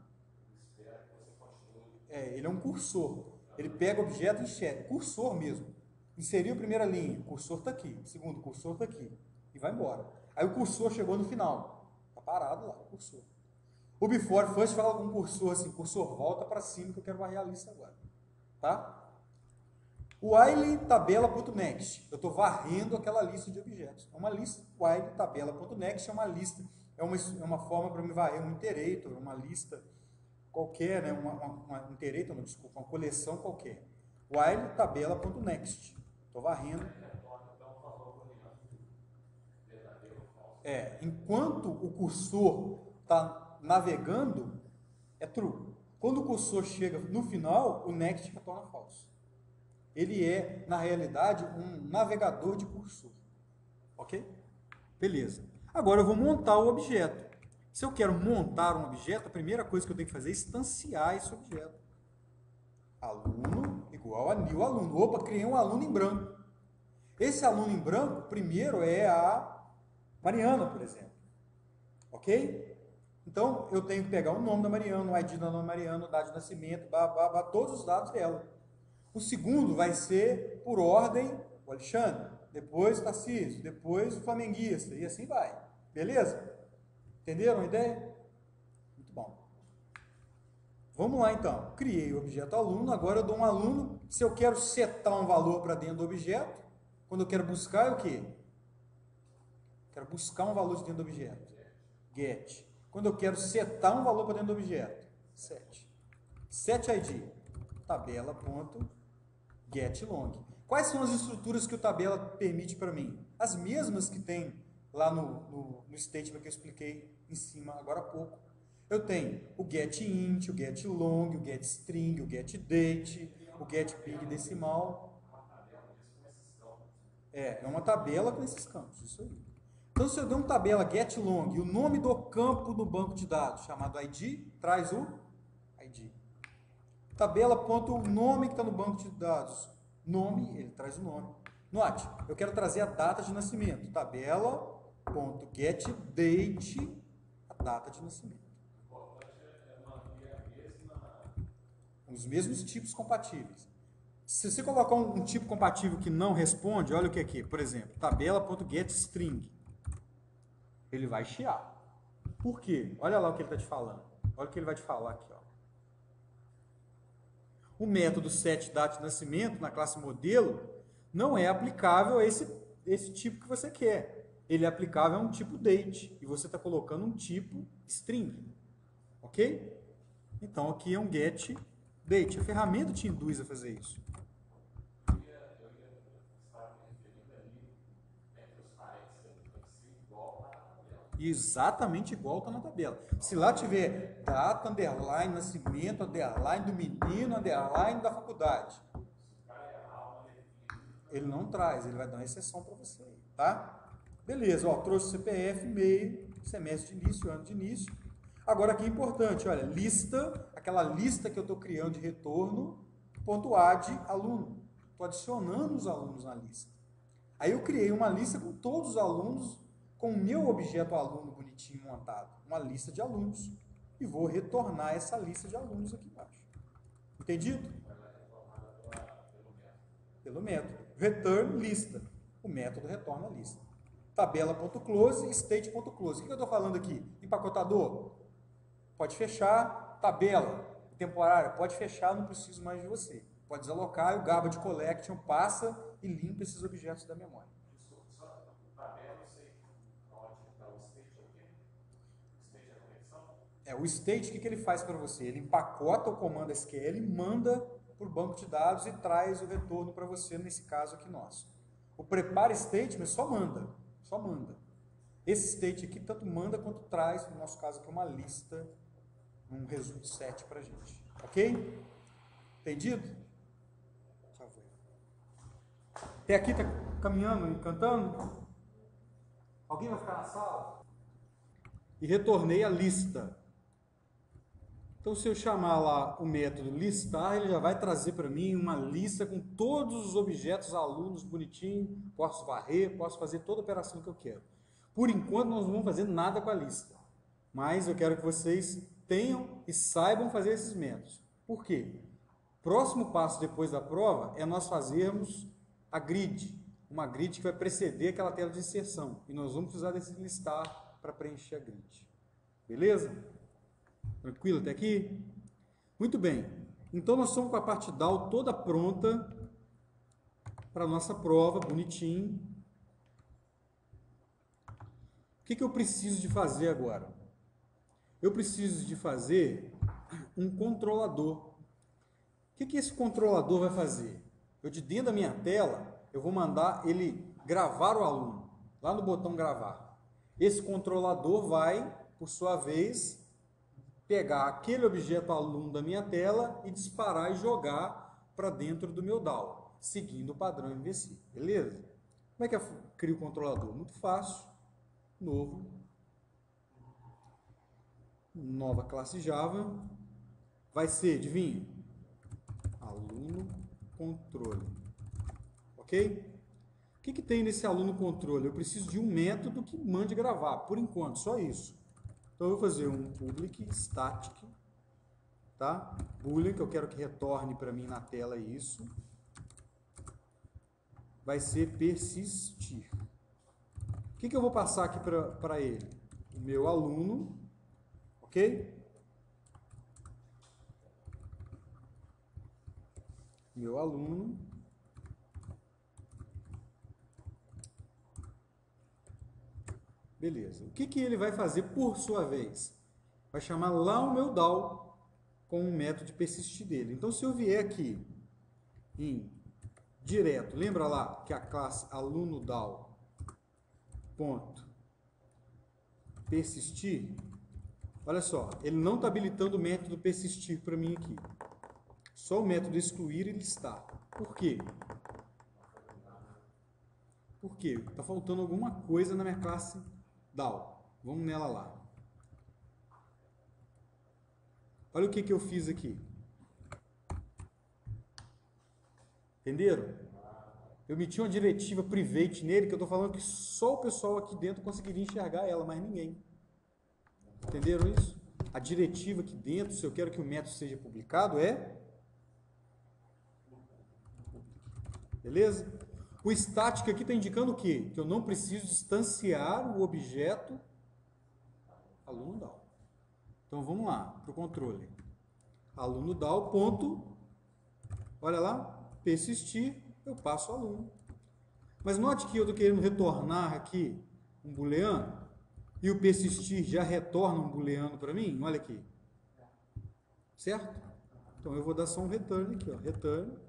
Ele é um cursor. Ele pega o objeto e enxerga. Cursor mesmo. Inseriu a primeira linha, o cursor está aqui. Segundo, o cursor está aqui. E vai embora. Aí o cursor chegou no final. Está parado lá, o cursor. O before first fala com o cursor assim, cursor volta para cima que eu quero varrer a lista agora. Tá? O while tabela.next, eu estou varrendo aquela lista de objetos. É uma lista, while tabela.next é uma lista, é uma forma para me varrer um iterator, uma lista qualquer, né? Uma iterator, não, desculpa, uma coleção qualquer. While tabela.next, estou varrendo. Enquanto o cursor está navegando, é true. Quando o cursor chega no final, o next retorna false. Ele é, na realidade, um navegador de cursor. Ok? Beleza. Agora eu vou montar o objeto. Se eu quero montar um objeto, a primeira coisa que eu tenho que fazer é instanciar esse objeto. Aluno igual a new aluno. Opa, criei um aluno em branco. Esse aluno em branco, primeiro é a Mariana, por exemplo. Ok? Então, eu tenho que pegar o nome da Mariana, o ID da Mariana, data de nascimento, todos os dados dela. O segundo vai ser por ordem o Alexandre, depois o Tarcísio, depois o flamenguista, e assim vai. Beleza? Entenderam a ideia? Muito bom. Vamos lá então. Criei o objeto aluno, agora eu dou um aluno. Se eu quero setar um valor para dentro do objeto, quando eu quero buscar é o quê? Quero buscar um valor de dentro do objeto. Get. Quando eu quero setar um valor para dentro do objeto, set. Set_id. Tabela.getLong. Quais são as estruturas que o tabela permite para mim? As mesmas que tem lá no statement que eu expliquei em cima agora há pouco. Eu tenho o getInt, o getLong, o getString, o getDate, o getBig decimal. É uma tabela com esses campos, isso aí. Então, se eu der uma tabela getLong e o nome do campo no banco de dados, chamado ID, traz o ID. Tabela.nome que está no banco de dados, nome, ele traz o nome. Note, eu quero trazer a data de nascimento. Tabela.getDate, a data de nascimento. Os mesmos tipos compatíveis. Se você colocar um tipo compatível que não responde, olha o que é aqui. Por exemplo, tabela.getString. Ele vai chiar. Por quê? Olha lá o que ele está te falando. Olha o que ele vai te falar aqui. Ó. O método setDate de nascimento na classe modelo não é aplicável a esse tipo que você quer. Ele é aplicável a um tipo date. E você está colocando um tipo string. Ok? Então aqui é um getDate. A ferramenta te induz a fazer isso. Exatamente igual está na tabela. Se lá tiver data, underline, nascimento, underline do menino, underline da faculdade, ele não traz, ele vai dar uma exceção para você, tá? Beleza, ó, trouxe CPF, e-mail, semestre de início, ano de início. Agora aqui é importante, olha, lista, aquela lista que eu estou criando de retorno, ponto add aluno. Estou adicionando os alunos na lista. Aí eu criei uma lista com todos os alunos, com o meu objeto aluno bonitinho montado, uma lista de alunos. E vou retornar essa lista de alunos aqui embaixo. Entendido? Pelo método. Return lista. O método retorna a lista. Tabela.close, state.close. O que eu estou falando aqui? Empacotador? Pode fechar. Tabela temporária? Pode fechar, não preciso mais de você. Pode desalocar e o garbage collection passa e limpa esses objetos da memória. O state, o que ele faz para você? Ele empacota o comando SQL, manda para o banco de dados e traz o retorno para você, nesse caso aqui nosso. O prepare statement só manda, só manda. Esse state aqui tanto manda quanto traz, no nosso caso aqui, uma lista, um result set para a gente. Ok? Entendido? Já vou. Até aqui está caminhando e cantando? Alguém vai ficar na sala? E retornei a lista. Então, se eu chamar lá o método listar, ele já vai trazer para mim uma lista com todos os objetos alunos bonitinho, posso varrer, posso fazer toda a operação que eu quero. Por enquanto, nós não vamos fazer nada com a lista, mas eu quero que vocês tenham e saibam fazer esses métodos. Por quê? Próximo passo depois da prova é nós fazermos a grid, uma grid que vai preceder aquela tela de inserção, e nós vamos precisar desse listar para preencher a grid. Beleza? Tranquilo até aqui? Muito bem. Então, nós estamos com a parte DAO toda pronta para a nossa prova, bonitinho. O que eu preciso de fazer agora? Eu preciso de fazer um controlador. O que esse controlador vai fazer? Eu, de dentro da minha tela, eu vou mandar ele gravar o aluno, lá no botão gravar. Esse controlador vai, por sua vez, pegar aquele objeto aluno da minha tela e disparar e jogar para dentro do meu DAO, seguindo o padrão MVC, beleza? Como é que eu crio o controlador? Muito fácil, novo, nova classe Java, vai ser, adivinha? Aluno controle, ok? O que tem nesse aluno controle? Eu preciso de um método que mande gravar, por enquanto, só isso. Então, eu vou fazer um public static, tá? Boolean, que eu quero que retorne para mim na tela isso. Vai ser persistir. O que eu vou passar aqui para ele? O meu aluno, ok? Meu aluno. Beleza. O que ele vai fazer por sua vez? Vai chamar lá o meu DAO com o método de persistir dele. Então, se eu vier aqui em direto, lembra lá que a classe aluno DAO ponto persistir, olha só, ele não está habilitando o método persistir para mim aqui. Só o método excluir e listar. Por quê? Por quê? Está faltando alguma coisa na minha classe DAO. Vamos nela lá. Olha o que eu fiz aqui. Entenderam? Eu meti uma diretiva private nele, que eu estou falando que só o pessoal aqui dentro conseguiria enxergar ela, mas ninguém. Entenderam isso? A diretiva aqui dentro, se eu quero que o método seja publicado, é... Beleza? O static aqui está indicando o quê? Que eu não preciso distanciar o objeto aluno DAO. Então, vamos lá, para o controle. Aluno DAO, ponto, olha lá, persistir, eu passo aluno. Mas note que eu estou querendo retornar aqui um booleano, e o persistir já retorna um booleano para mim, olha aqui. Certo? Então, eu vou dar só um return aqui, ó, return.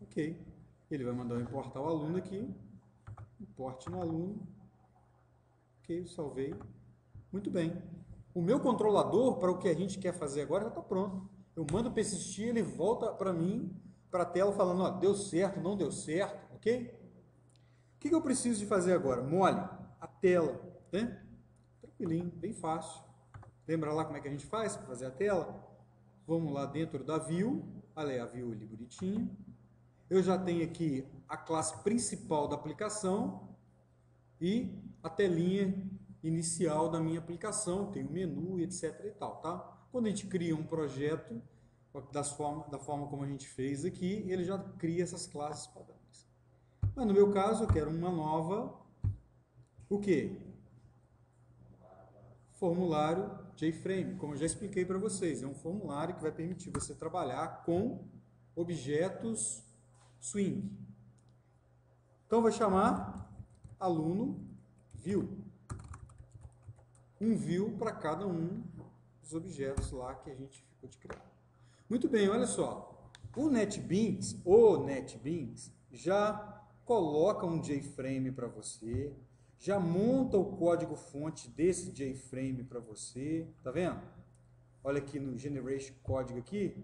Ok. Ele vai mandar eu importar o aluno aqui. Importe no aluno. Ok, eu salvei. Muito bem. O meu controlador, para o que a gente quer fazer agora, já está pronto. Eu mando persistir, ele volta para mim, para a tela, falando, ó, deu certo, não deu certo, ok? O que eu preciso de fazer agora? Mole a tela, né? Tranquilinho, bem fácil. Lembra lá como é que a gente faz para fazer a tela? Vamos lá dentro da view, olha aí a view ali bonitinha. Eu já tenho aqui a classe principal da aplicação e a telinha inicial da minha aplicação, tem o menu, etc e tal, tá? Quando a gente cria um projeto da forma como a gente fez aqui, ele já cria essas classes padrões. Mas no meu caso, eu quero uma nova, o quê? Formulário JFrame, como eu já expliquei para vocês, é um formulário que vai permitir você trabalhar com objetos swing. Então, vai chamar aluno view. Um view para cada um dos objetos lá que a gente ficou de criar. Muito bem, olha só. O NetBeans já coloca um JFrame para você, já monta o código fonte desse JFrame para você, tá vendo? Olha aqui no Generation Código aqui,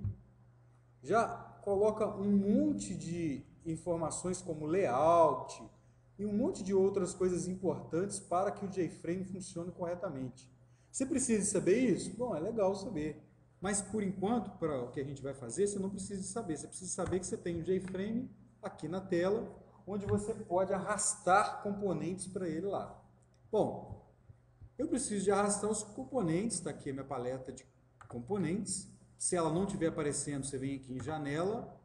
já coloca um monte de informações como layout e um monte de outras coisas importantes para que o JFrame funcione corretamente. Você precisa saber isso? Bom, é legal saber. Mas, por enquanto, para o que a gente vai fazer, você não precisa saber. Você precisa saber que você tem o JFrame aqui na tela, onde você pode arrastar componentes para ele lá. Bom, eu preciso de arrastar os componentes, está aqui a minha paleta de componentes. Se ela não estiver aparecendo, você vem aqui em janela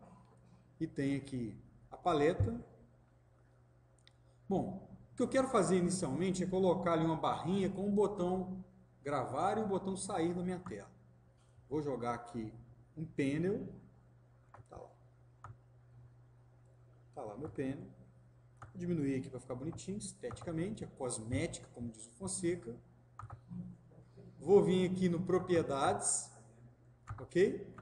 e tem aqui a paleta. Bom, o que eu quero fazer inicialmente é colocar ali uma barrinha com o botão gravar e o botão sair da minha tela. Vou jogar aqui um panel. Tá lá meu panel. Vou diminuir aqui para ficar bonitinho, esteticamente, a cosmética, como diz o Fonseca. Vou vir aqui no propriedades, ok?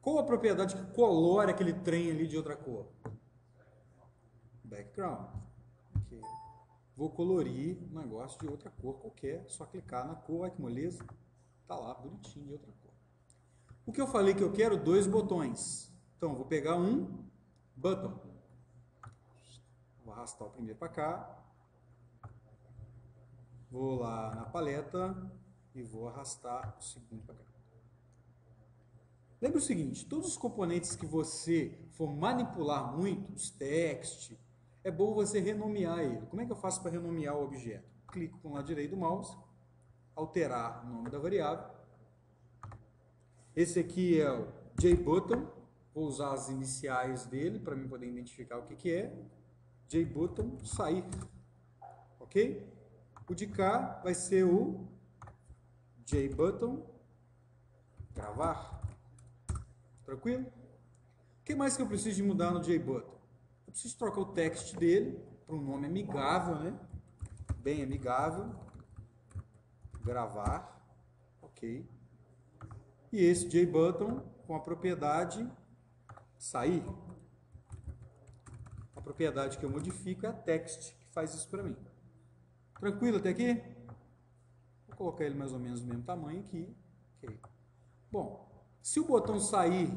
Qual a propriedade que colore aquele trem ali de outra cor? Background. Okay. Vou colorir um negócio de outra cor qualquer, só clicar na cor, olha que moleza, tá lá, bonitinho de outra cor. O que eu falei que eu quero? 2 botões. Então, vou pegar um button. Vou arrastar o primeiro para cá. Vou lá na paleta e vou arrastar o segundo para cá. Lembre o seguinte, todos os componentes que você for manipular muito, os text, é bom você renomear ele. Como é que eu faço para renomear o objeto? Clico com o lado direito do mouse, alterar o nome da variável. Esse aqui é o JButton, vou usar as iniciais dele para mim poder identificar o que é. JButton, sair, ok? O de cá vai ser o JButton, gravar. Tranquilo? O que mais que eu preciso de mudar no JButton? Eu preciso trocar o text dele para um nome amigável, né? Bem amigável. Gravar, ok? E esse JButton com a propriedade sair. A propriedade que eu modifico é a text, que faz isso para mim. Tranquilo até aqui? Vou colocar ele mais ou menos do mesmo tamanho aqui. Okay. Bom, se o botão sair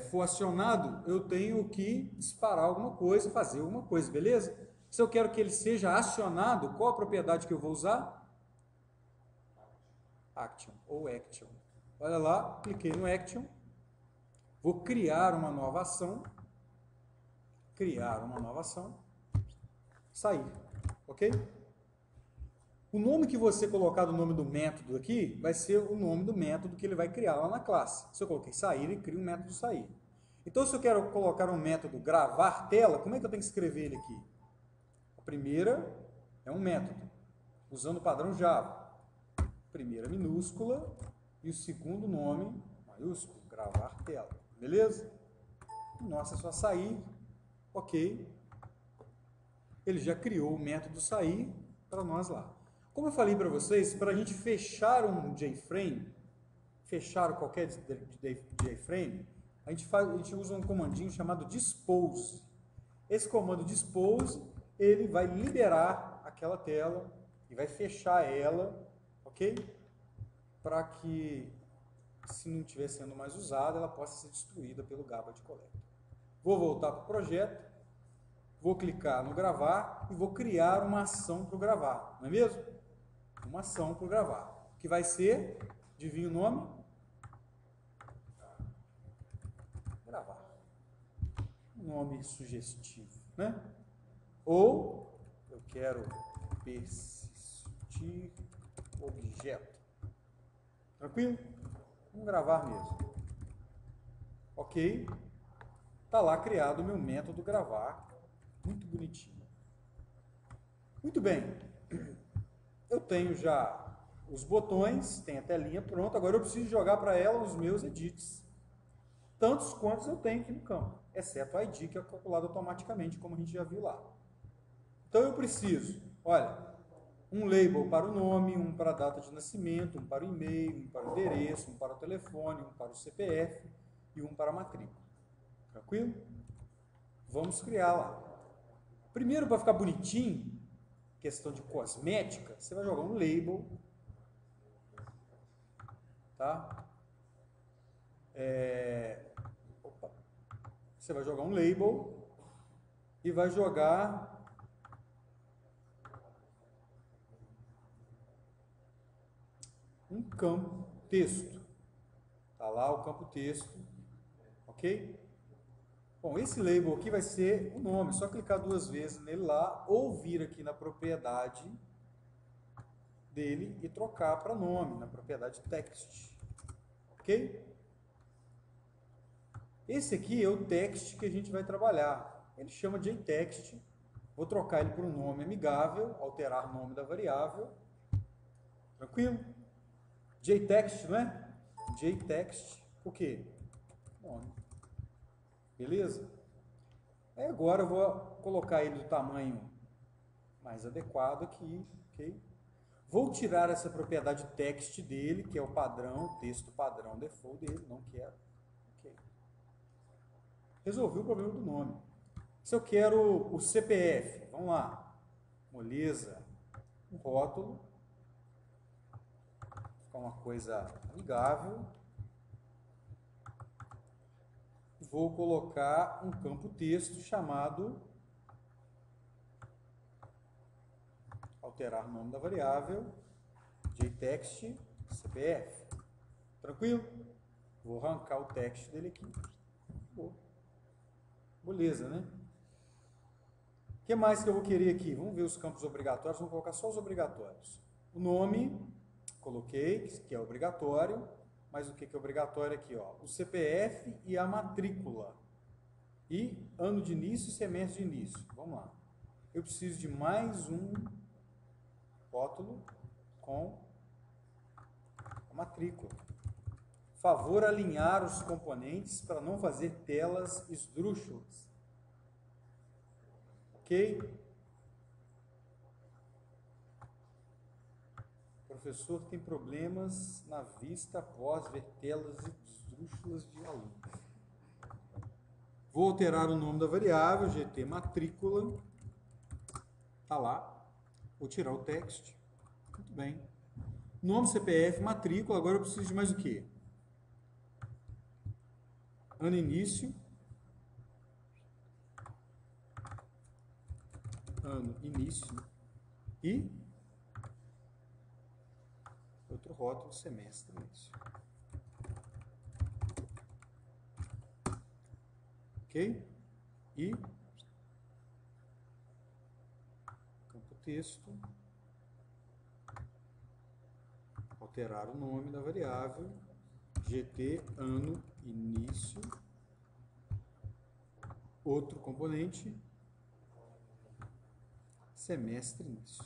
for acionado, eu tenho que disparar alguma coisa, fazer alguma coisa, beleza? Se eu quero que ele seja acionado, qual a propriedade que eu vou usar? Action ou Action. Olha lá, cliquei no Action. Vou criar uma nova ação. Criar uma nova ação. Sair. Ok? O nome que você colocar do nome do método aqui vai ser o nome do método que ele vai criar lá na classe. Se eu coloquei sair, ele cria um método sair. Então, se eu quero colocar um método gravar tela, como é que eu tenho que escrever ele aqui? A primeira é um método, usando o padrão Java. Primeira minúscula e o segundo nome maiúsculo, gravar tela. Beleza? Nossa, é só sair. Ok. Ele já criou o método sair para nós lá. Como eu falei para vocês, para a gente fechar um JFrame, fechar qualquer JFrame, a gente usa um comandinho chamado dispose. Esse comando dispose, ele vai liberar aquela tela e vai fechar ela, ok? Para que, se não estiver sendo mais usada, ela possa ser destruída pelo Garbage Collector. Vou voltar para o projeto. vou clicar no gravar e vou criar uma ação para o gravar, não é mesmo? Uma ação para o gravar, que vai ser, adivinha o nome? Gravar. Um nome sugestivo, né? Ou eu quero persistir objeto. Tranquilo? Vamos gravar mesmo. Ok? Está lá criado o meu método gravar. Muito bonitinho. Muito bem. Eu tenho já os botões, tem a telinha pronta. Agora eu preciso jogar para ela os meus edits. Tantos quantos eu tenho aqui no campo. Exceto o ID, que é calculado automaticamente, como a gente já viu lá. Então eu preciso, olha, um label para o nome, um para a data de nascimento, um para o e-mail, um para o endereço, um para o telefone, um para o CPF e um para a matrícula. Tranquilo? Vamos criar lá. Primeiro, para ficar bonitinho, questão de cosmética, você vai jogar um label, tá? Você vai jogar um label e vai jogar um campo texto. Tá lá o campo texto, ok? Bom, esse label aqui vai ser o nome, só clicar duas vezes nele lá, ou vir aqui na propriedade dele e trocar para nome, na propriedade text, ok? Esse aqui é o text que a gente vai trabalhar, ele chama de text, vou trocar ele por um nome amigável, alterar o nome da variável, tranquilo? JText, não é? JText, o quê? Nome. Beleza? Aí agora eu vou colocar ele do tamanho mais adequado aqui, ok? Vou tirar essa propriedade text dele, que é o padrão, texto padrão default dele, não quero. Ok. Resolvi o problema do nome. Se eu quero o CPF, vamos lá. Moleza, um rótulo. Ficar uma coisa amigável. Vou colocar um campo texto chamado alterar o nome da variável JText CPF. Tranquilo? Vou arrancar o text dele aqui. Beleza, né? O que mais que eu vou querer aqui? Vamos ver os campos obrigatórios. Vamos colocar só os obrigatórios. O nome, coloquei, que é obrigatório. Mas o que é obrigatório aqui? Ó? O CPF e a matrícula. E ano de início e semestre de início. Vamos lá. Eu preciso de mais um rótulo com a matrícula. Favor alinhar os componentes para não fazer telas esdrúxulas. Ok? O professor tem problemas na vista após ver telas esdrúxulas de alunos. Vou alterar o nome da variável, GT matrícula. Está lá. Vou tirar o text. Muito bem. Nome, CPF, matrícula. Agora eu preciso de mais o quê? Ano início. Ano início. E outro rótulo, semestre início. Ok? E campo texto. Alterar o nome da variável. GT ano início. Outro componente. Semestre início.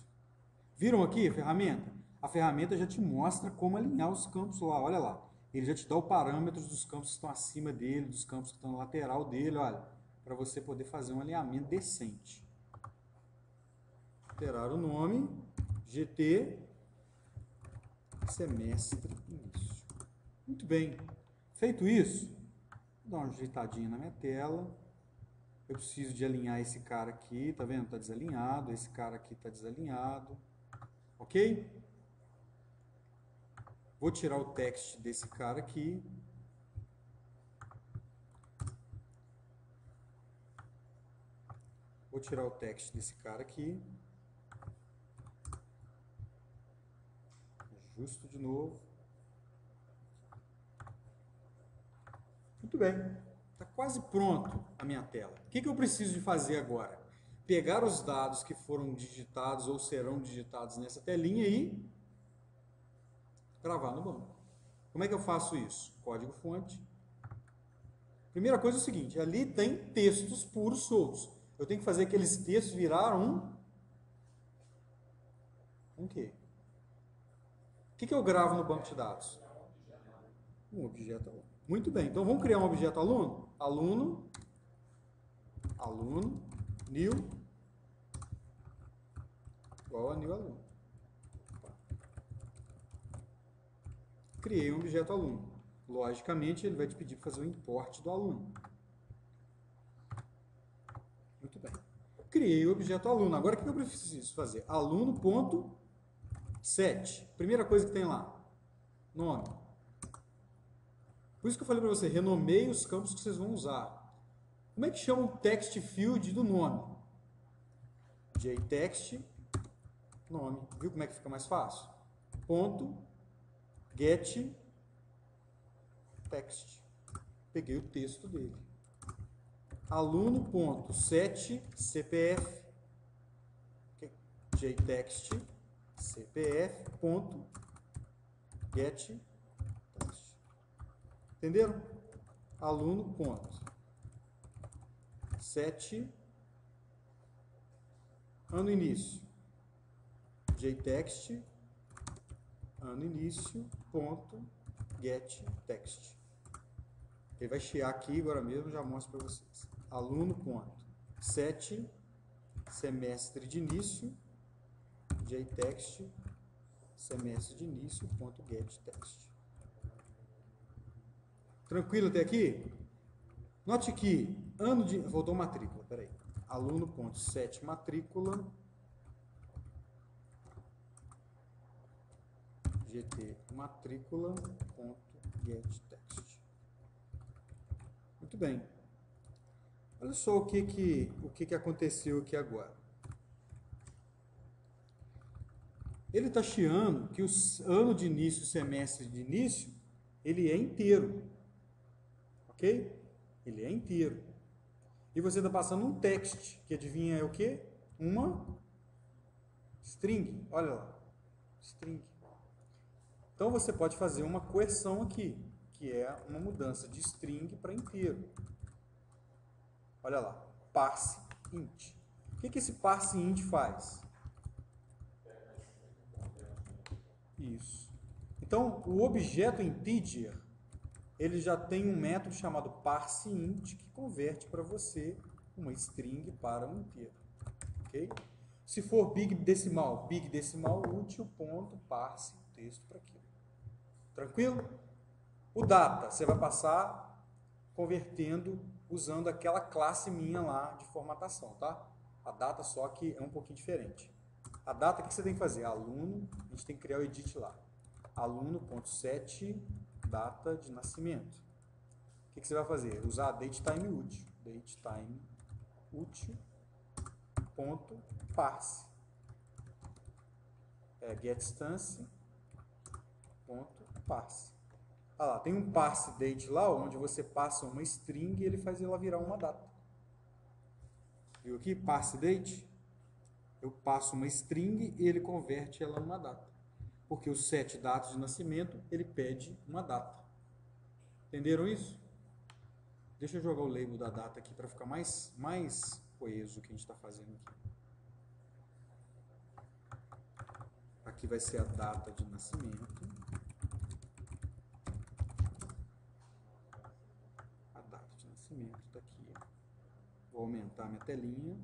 Viram aqui a ferramenta? A ferramenta já te mostra como alinhar os campos lá. Olha lá. Ele já te dá os parâmetros dos campos que estão acima dele, dos campos que estão na lateral dele, olha, para você poder fazer um alinhamento decente. Alterar o nome, GT, semestre início. Muito bem. Feito isso, vou dar uma ajeitadinha na minha tela. Eu preciso de alinhar esse cara aqui, tá vendo? Tá desalinhado, esse cara aqui tá desalinhado. Ok? Vou tirar o text desse cara aqui. Vou Vou tirar o text desse cara aqui. Ajusto de novo. Muito bem. Está quase pronto a minha tela. O que eu preciso de fazer agora? Pegar os dados que foram digitados ou serão digitados nessa telinha e gravar no banco. Como é que eu faço isso? Código-fonte. Primeira coisa é o seguinte, ali tem textos puros soltos. Eu tenho que fazer aqueles textos virar um quê? O que eu gravo no banco de dados? Um objeto aluno. Muito bem, então vamos criar um objeto aluno? Aluno, new, igual a new aluno. Criei um objeto aluno. Logicamente, ele vai te pedir para fazer o import do aluno. Muito bem. Criei o objeto aluno. Agora, o que eu preciso fazer? Aluno.set. Primeira coisa que tem lá. Nome. Por isso que eu falei para você, renomeie os campos que vocês vão usar. Como é que chama o text field do nome? jtext, nome. Viu como é que fica mais fácil? Ponto, get, text. Peguei o texto dele. Aluno.set CPF, jtext CPF.get text. Entenderam? Aluno.set ano início jtext ano início ponto get text. Ele vai chiar aqui agora mesmo, já mostro para vocês. Aluno.set semestre de início jtext semestre de início ponto get text. Tranquilo até aqui? Note que ano de... Voltou matrícula, peraí. Aluno.set matrícula gt matrícula.getText. Muito bem. Olha só o que aconteceu aqui agora. Ele está chiando que o ano de início, o semestre de início, ele é inteiro. Ok? Ele é inteiro. E você está passando um text, que adivinha é o quê? Uma string. Olha lá. String. Então você pode fazer uma coerção aqui, que é uma mudança de string para inteiro. Olha lá. Parse int. O que esse parse int faz? Isso. Então, o objeto integer, ele já tem um método chamado parseInt que converte para você uma string para um inteiro. Ok? Se for big decimal útil, ponto, parse o texto para aquilo. Tranquilo? O data, você vai passar convertendo, usando aquela classe minha lá de formatação, tá? A data só que é um pouquinho diferente. A data, o que você tem que fazer? Aluno, a gente tem que criar o edit lá. Aluno.set data de nascimento. O que você vai fazer? Usar datetime útil ponto parse getInstance ponto parse. Ah lá, tem um parse date lá onde você passa uma string e ele faz ela virar uma data. Viu aqui? Parse date. Eu passo uma string e ele converte ela numa data. Porque o set datas de nascimento, ele pede uma data. Entenderam isso? Deixa eu jogar o label da data aqui para ficar mais coeso o que a gente está fazendo aqui. Aqui vai ser a data de nascimento. A data de nascimento está aqui. Vou aumentar minha telinha.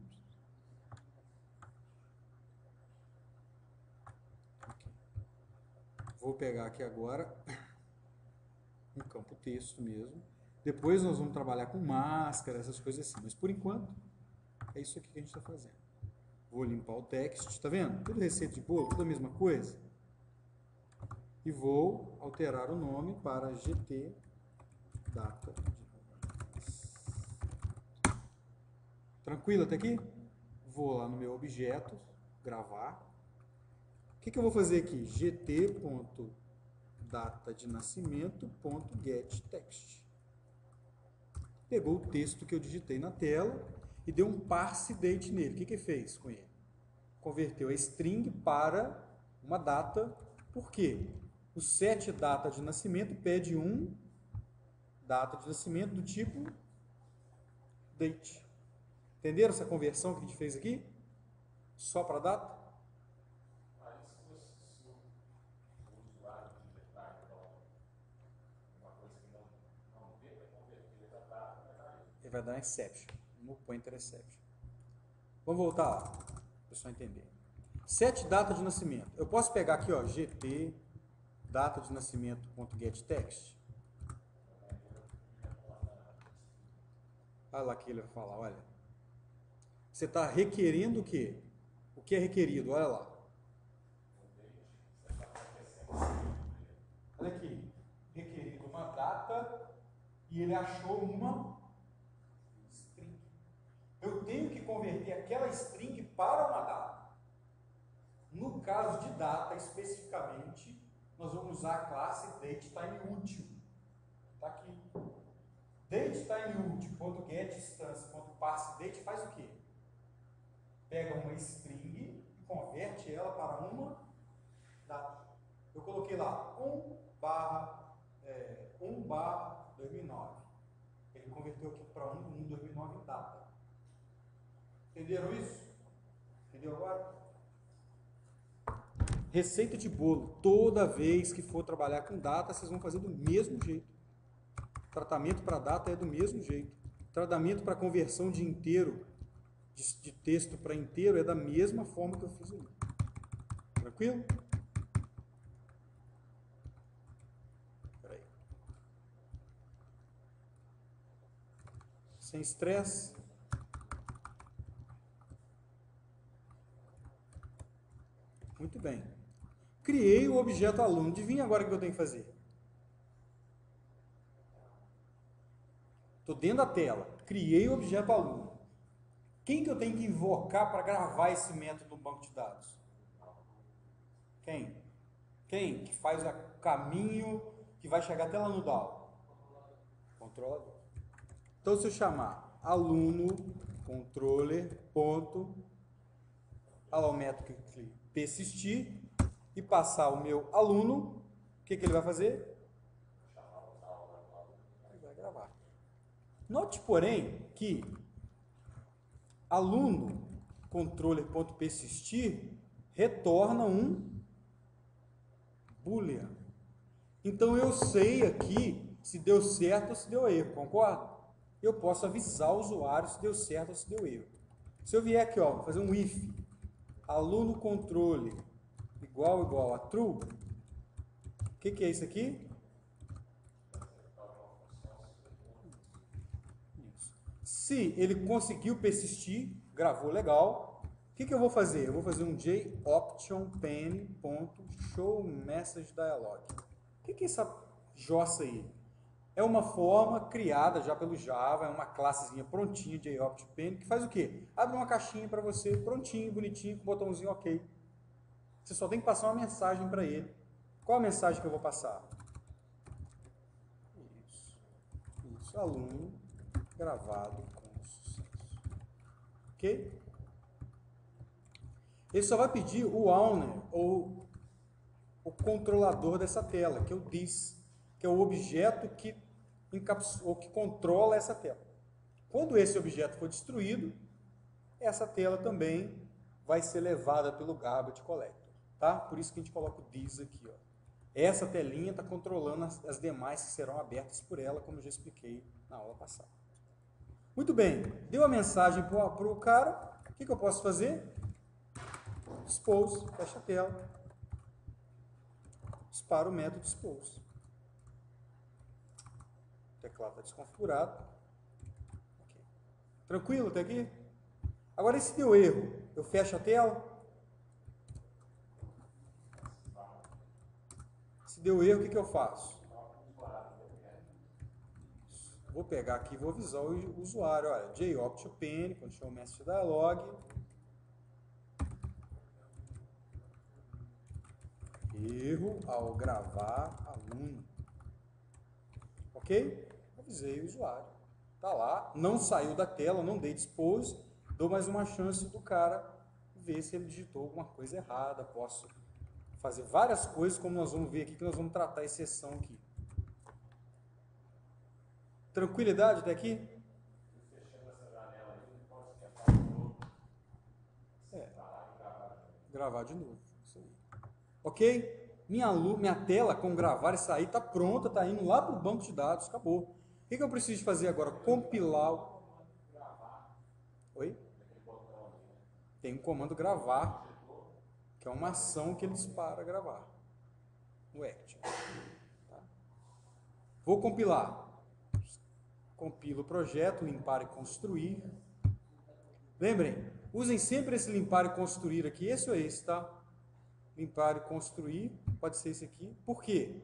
Vou pegar aqui agora um campo texto mesmo. Depois nós vamos trabalhar com máscara, essas coisas assim. Mas por enquanto, é isso aqui que a gente está fazendo. Vou limpar o text, tá vendo? Tudo receita de bolo, tudo a mesma coisa. E vou alterar o nome para GT data. Tranquilo até aqui? vou lá no meu objeto, gravar. O que eu vou fazer aqui? gt.data-de-nascimento.getText. Pegou o texto que eu digitei na tela e deu um parse date nele. O que fez com ele? Converteu a string para uma data. Por quê? O set data de nascimento pede um data de nascimento do tipo date. Entenderam essa conversão que a gente fez aqui? Só para data? Ele vai dar exception, no pointer exception. Vamos voltar lá, para o pessoal entender. Set data de nascimento. Eu posso pegar aqui, ó, gt data de nascimento.getText. Olha lá que ele vai falar, olha. Você está requerendo o quê? O que é requerido? Olha lá. Olha aqui. Requerido uma data e ele achou uma string. Eu tenho que converter aquela string para uma data. No caso de data, especificamente, nós vamos usar a classe dateTimeUtil. Está aqui. DateTimeUtil.getInstance.parseDate faz o quê? Pega uma string e converte ela para uma data. Eu coloquei lá 1/2009. Ele converteu aqui para 1/2009 em data. Entenderam isso? Entendeu agora? Receita de bolo. Toda vez que for trabalhar com data, vocês vão fazer do mesmo jeito. Tratamento para data é do mesmo jeito. Tratamento para conversão de inteiro, de texto para inteiro, é da mesma forma que eu fiz ali. Tranquilo? Espera aí. Sem estresse. Muito bem. Criei o objeto aluno. Adivinha agora o que eu tenho que fazer? Estou dentro da tela. Criei o objeto aluno. Quem que eu tenho que invocar para gravar esse método no banco de dados? Quem? Quem que faz o caminho que vai chegar até lá no DAO? Controlador. Então, se eu chamar aluno controller ponto, olha lá o método que persistir e passar o meu aluno, o que ele vai fazer? Ele vai gravar. Note, porém, que aluno controller.persistir retorna um boolean. Então eu sei aqui se deu certo ou se deu erro, concorda? Eu posso avisar o usuário se deu certo ou se deu erro. Se eu vier aqui, ó, fazer um if aluno controller igual a true, o que é isso aqui? Se ele conseguiu persistir, gravou legal, o que eu vou fazer? Eu vou fazer um jOptionPen.showMessageDialog. O que é essa jossa aí? É uma forma criada já pelo Java, é uma classezinha prontinha de jOptionPen, que faz o quê? Abre uma caixinha para você, prontinho, bonitinho, com o botãozinho OK. Você só tem que passar uma mensagem para ele. Qual a mensagem que eu vou passar? Isso, aluno gravado com sucesso. Ok? Ele só vai pedir o owner, ou o controlador dessa tela, que é o this, que é o objeto que controla essa tela. Quando esse objeto for destruído, essa tela também vai ser levada pelo garbage collector. Tá? Por isso que a gente coloca o this aqui. Ó. Essa telinha está controlando as demais que serão abertas por ela, como eu já expliquei na aula passada. Muito bem, deu a mensagem para o cara, o que eu posso fazer? Expose, fecha a tela, dispara o método expose. O teclado está desconfigurado. Okay. Tranquilo até aqui? Agora, e se deu erro? Eu fecho a tela? Se deu erro, o que eu faço? Vou pegar aqui e vou avisar o usuário. Olha, jOptionPen, quando chama o message dialog, Erro ao gravar aluno. Ok? Avisei o usuário. Tá lá, não saiu da tela, não dei dispose, dou mais uma chance do cara ver se ele digitou alguma coisa errada. Posso fazer várias coisas, como nós vamos ver aqui, que nós vamos tratar a exceção aqui. Tranquilidade até aqui? Fechando essa janela aí, não pode esquentar de novo. Gravar de novo. Isso aí. Ok? Minha tela com gravar e sair está pronta, está indo lá para o banco de dados, acabou. O que eu preciso fazer agora? Compilar. Oi? Tem um comando gravar, que é uma ação que ele dispara gravar. No Action. Tá? Vou compilar. Compilo o projeto, limpar e construir. Lembrem, usem sempre esse limpar e construir aqui, esse ou esse, tá? Limpar e construir, pode ser esse aqui. Por quê?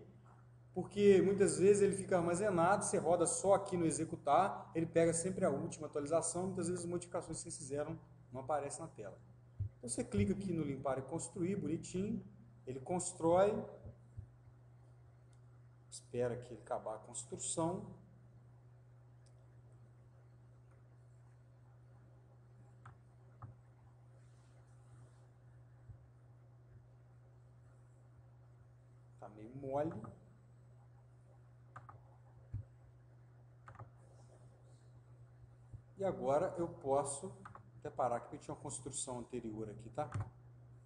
Porque muitas vezes ele fica armazenado, você roda só aqui no executar, ele pega sempre a última atualização, muitas vezes as modificações que vocês fizeram não aparecem na tela. Então você clica aqui no limpar e construir, bonitinho, ele constrói, espera que ele acabar a construção. Está meio mole. E agora eu posso até parar aqui, porque tinha uma construção anterior aqui, tá?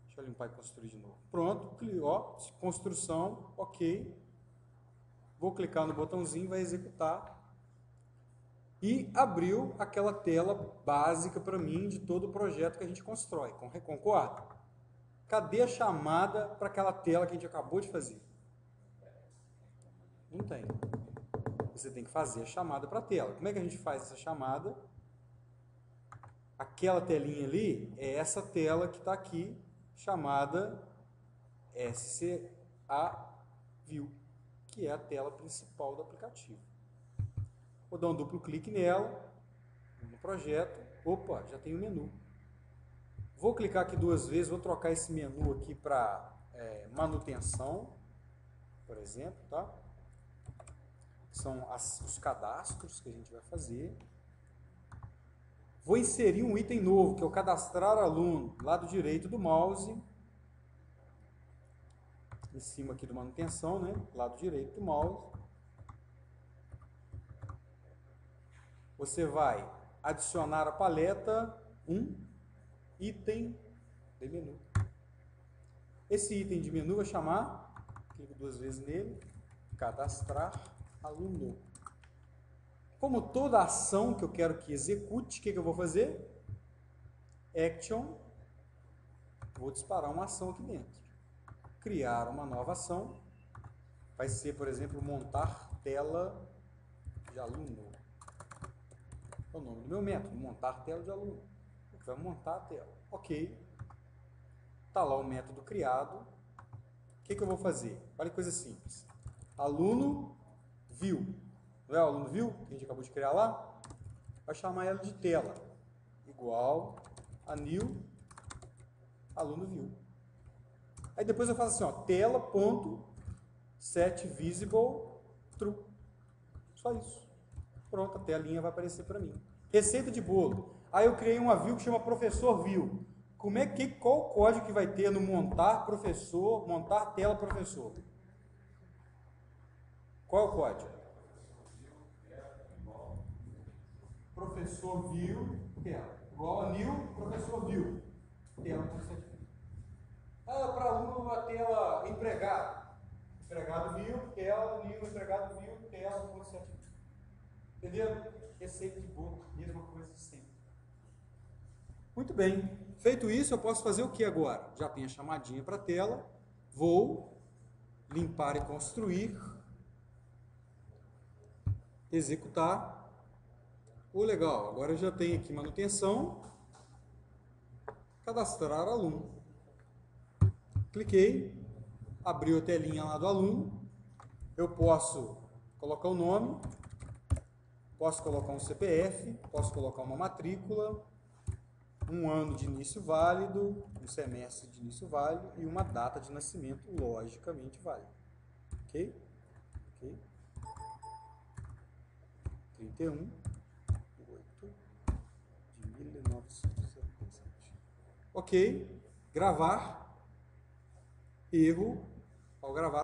Deixa eu limpar e construir de novo. Pronto, ó, construção, ok. Vou clicar no botãozinho, vai executar. E abriu aquela tela básica para mim de todo o projeto que a gente constrói. Concorda? Cadê a chamada para aquela tela que a gente acabou de fazer? Não tem. Você tem que fazer a chamada para a tela. Como é que a gente faz essa chamada? Aquela telinha ali é essa tela que está aqui, chamada SCA View, que é a tela principal do aplicativo. Vou dar um duplo clique nela, no projeto. Opa, já tem o menu. Vou clicar aqui duas vezes, vou trocar esse menu aqui para manutenção, por exemplo, tá? São os cadastros que a gente vai fazer. Vou inserir um item novo, que é o cadastrar aluno, lado direito do mouse, em cima aqui do manutenção, né? Lado direito do mouse. Você vai adicionar a paleta item de menu. Esse item de menu vai chamar, clico duas vezes nele, cadastrar aluno. Como toda ação que eu quero que execute, o que eu vou fazer? Action, vou disparar uma ação aqui dentro. Criar uma nova ação, vai ser, por exemplo, montar tela de aluno. É o nome do meu método, montar tela de aluno. Vai montar a tela. Ok. Está lá o método criado. O que eu vou fazer? Olha que coisa simples. Aluno view. Não é o aluno view que a gente acabou de criar lá? Vai chamar ela de tela. Igual a new aluno view. Aí depois eu faço assim, ó, tela.setVisible true. Só isso. Pronto, a telinha vai aparecer para mim. Receita de bolo. Aí eu criei uma view que chama professor view. Qual o código que vai ter no montar professor, montar tela professor? Qual é o código? Professor view, tela. Igual a new, professor view. Tela. Para aluno, a tela empregado. Empregado view, tela, new, empregado view, tela, entendeu? Receita de bolo, mesma coisa sempre. Muito bem. Feito isso, eu posso fazer o que agora? Já tenho a chamadinha para a tela. Vou limpar e construir. Executar. Legal. Agora eu já tenho aqui manutenção. Cadastrar aluno. Cliquei. Abriu a telinha lá do aluno. Eu posso colocar o nome. Posso colocar um CPF. Posso colocar uma matrícula. um ano de início válido, um semestre de início válido e uma data de nascimento logicamente válida. Ok? Ok? 31/8/1977. Ok? Gravar. Erro ao gravar.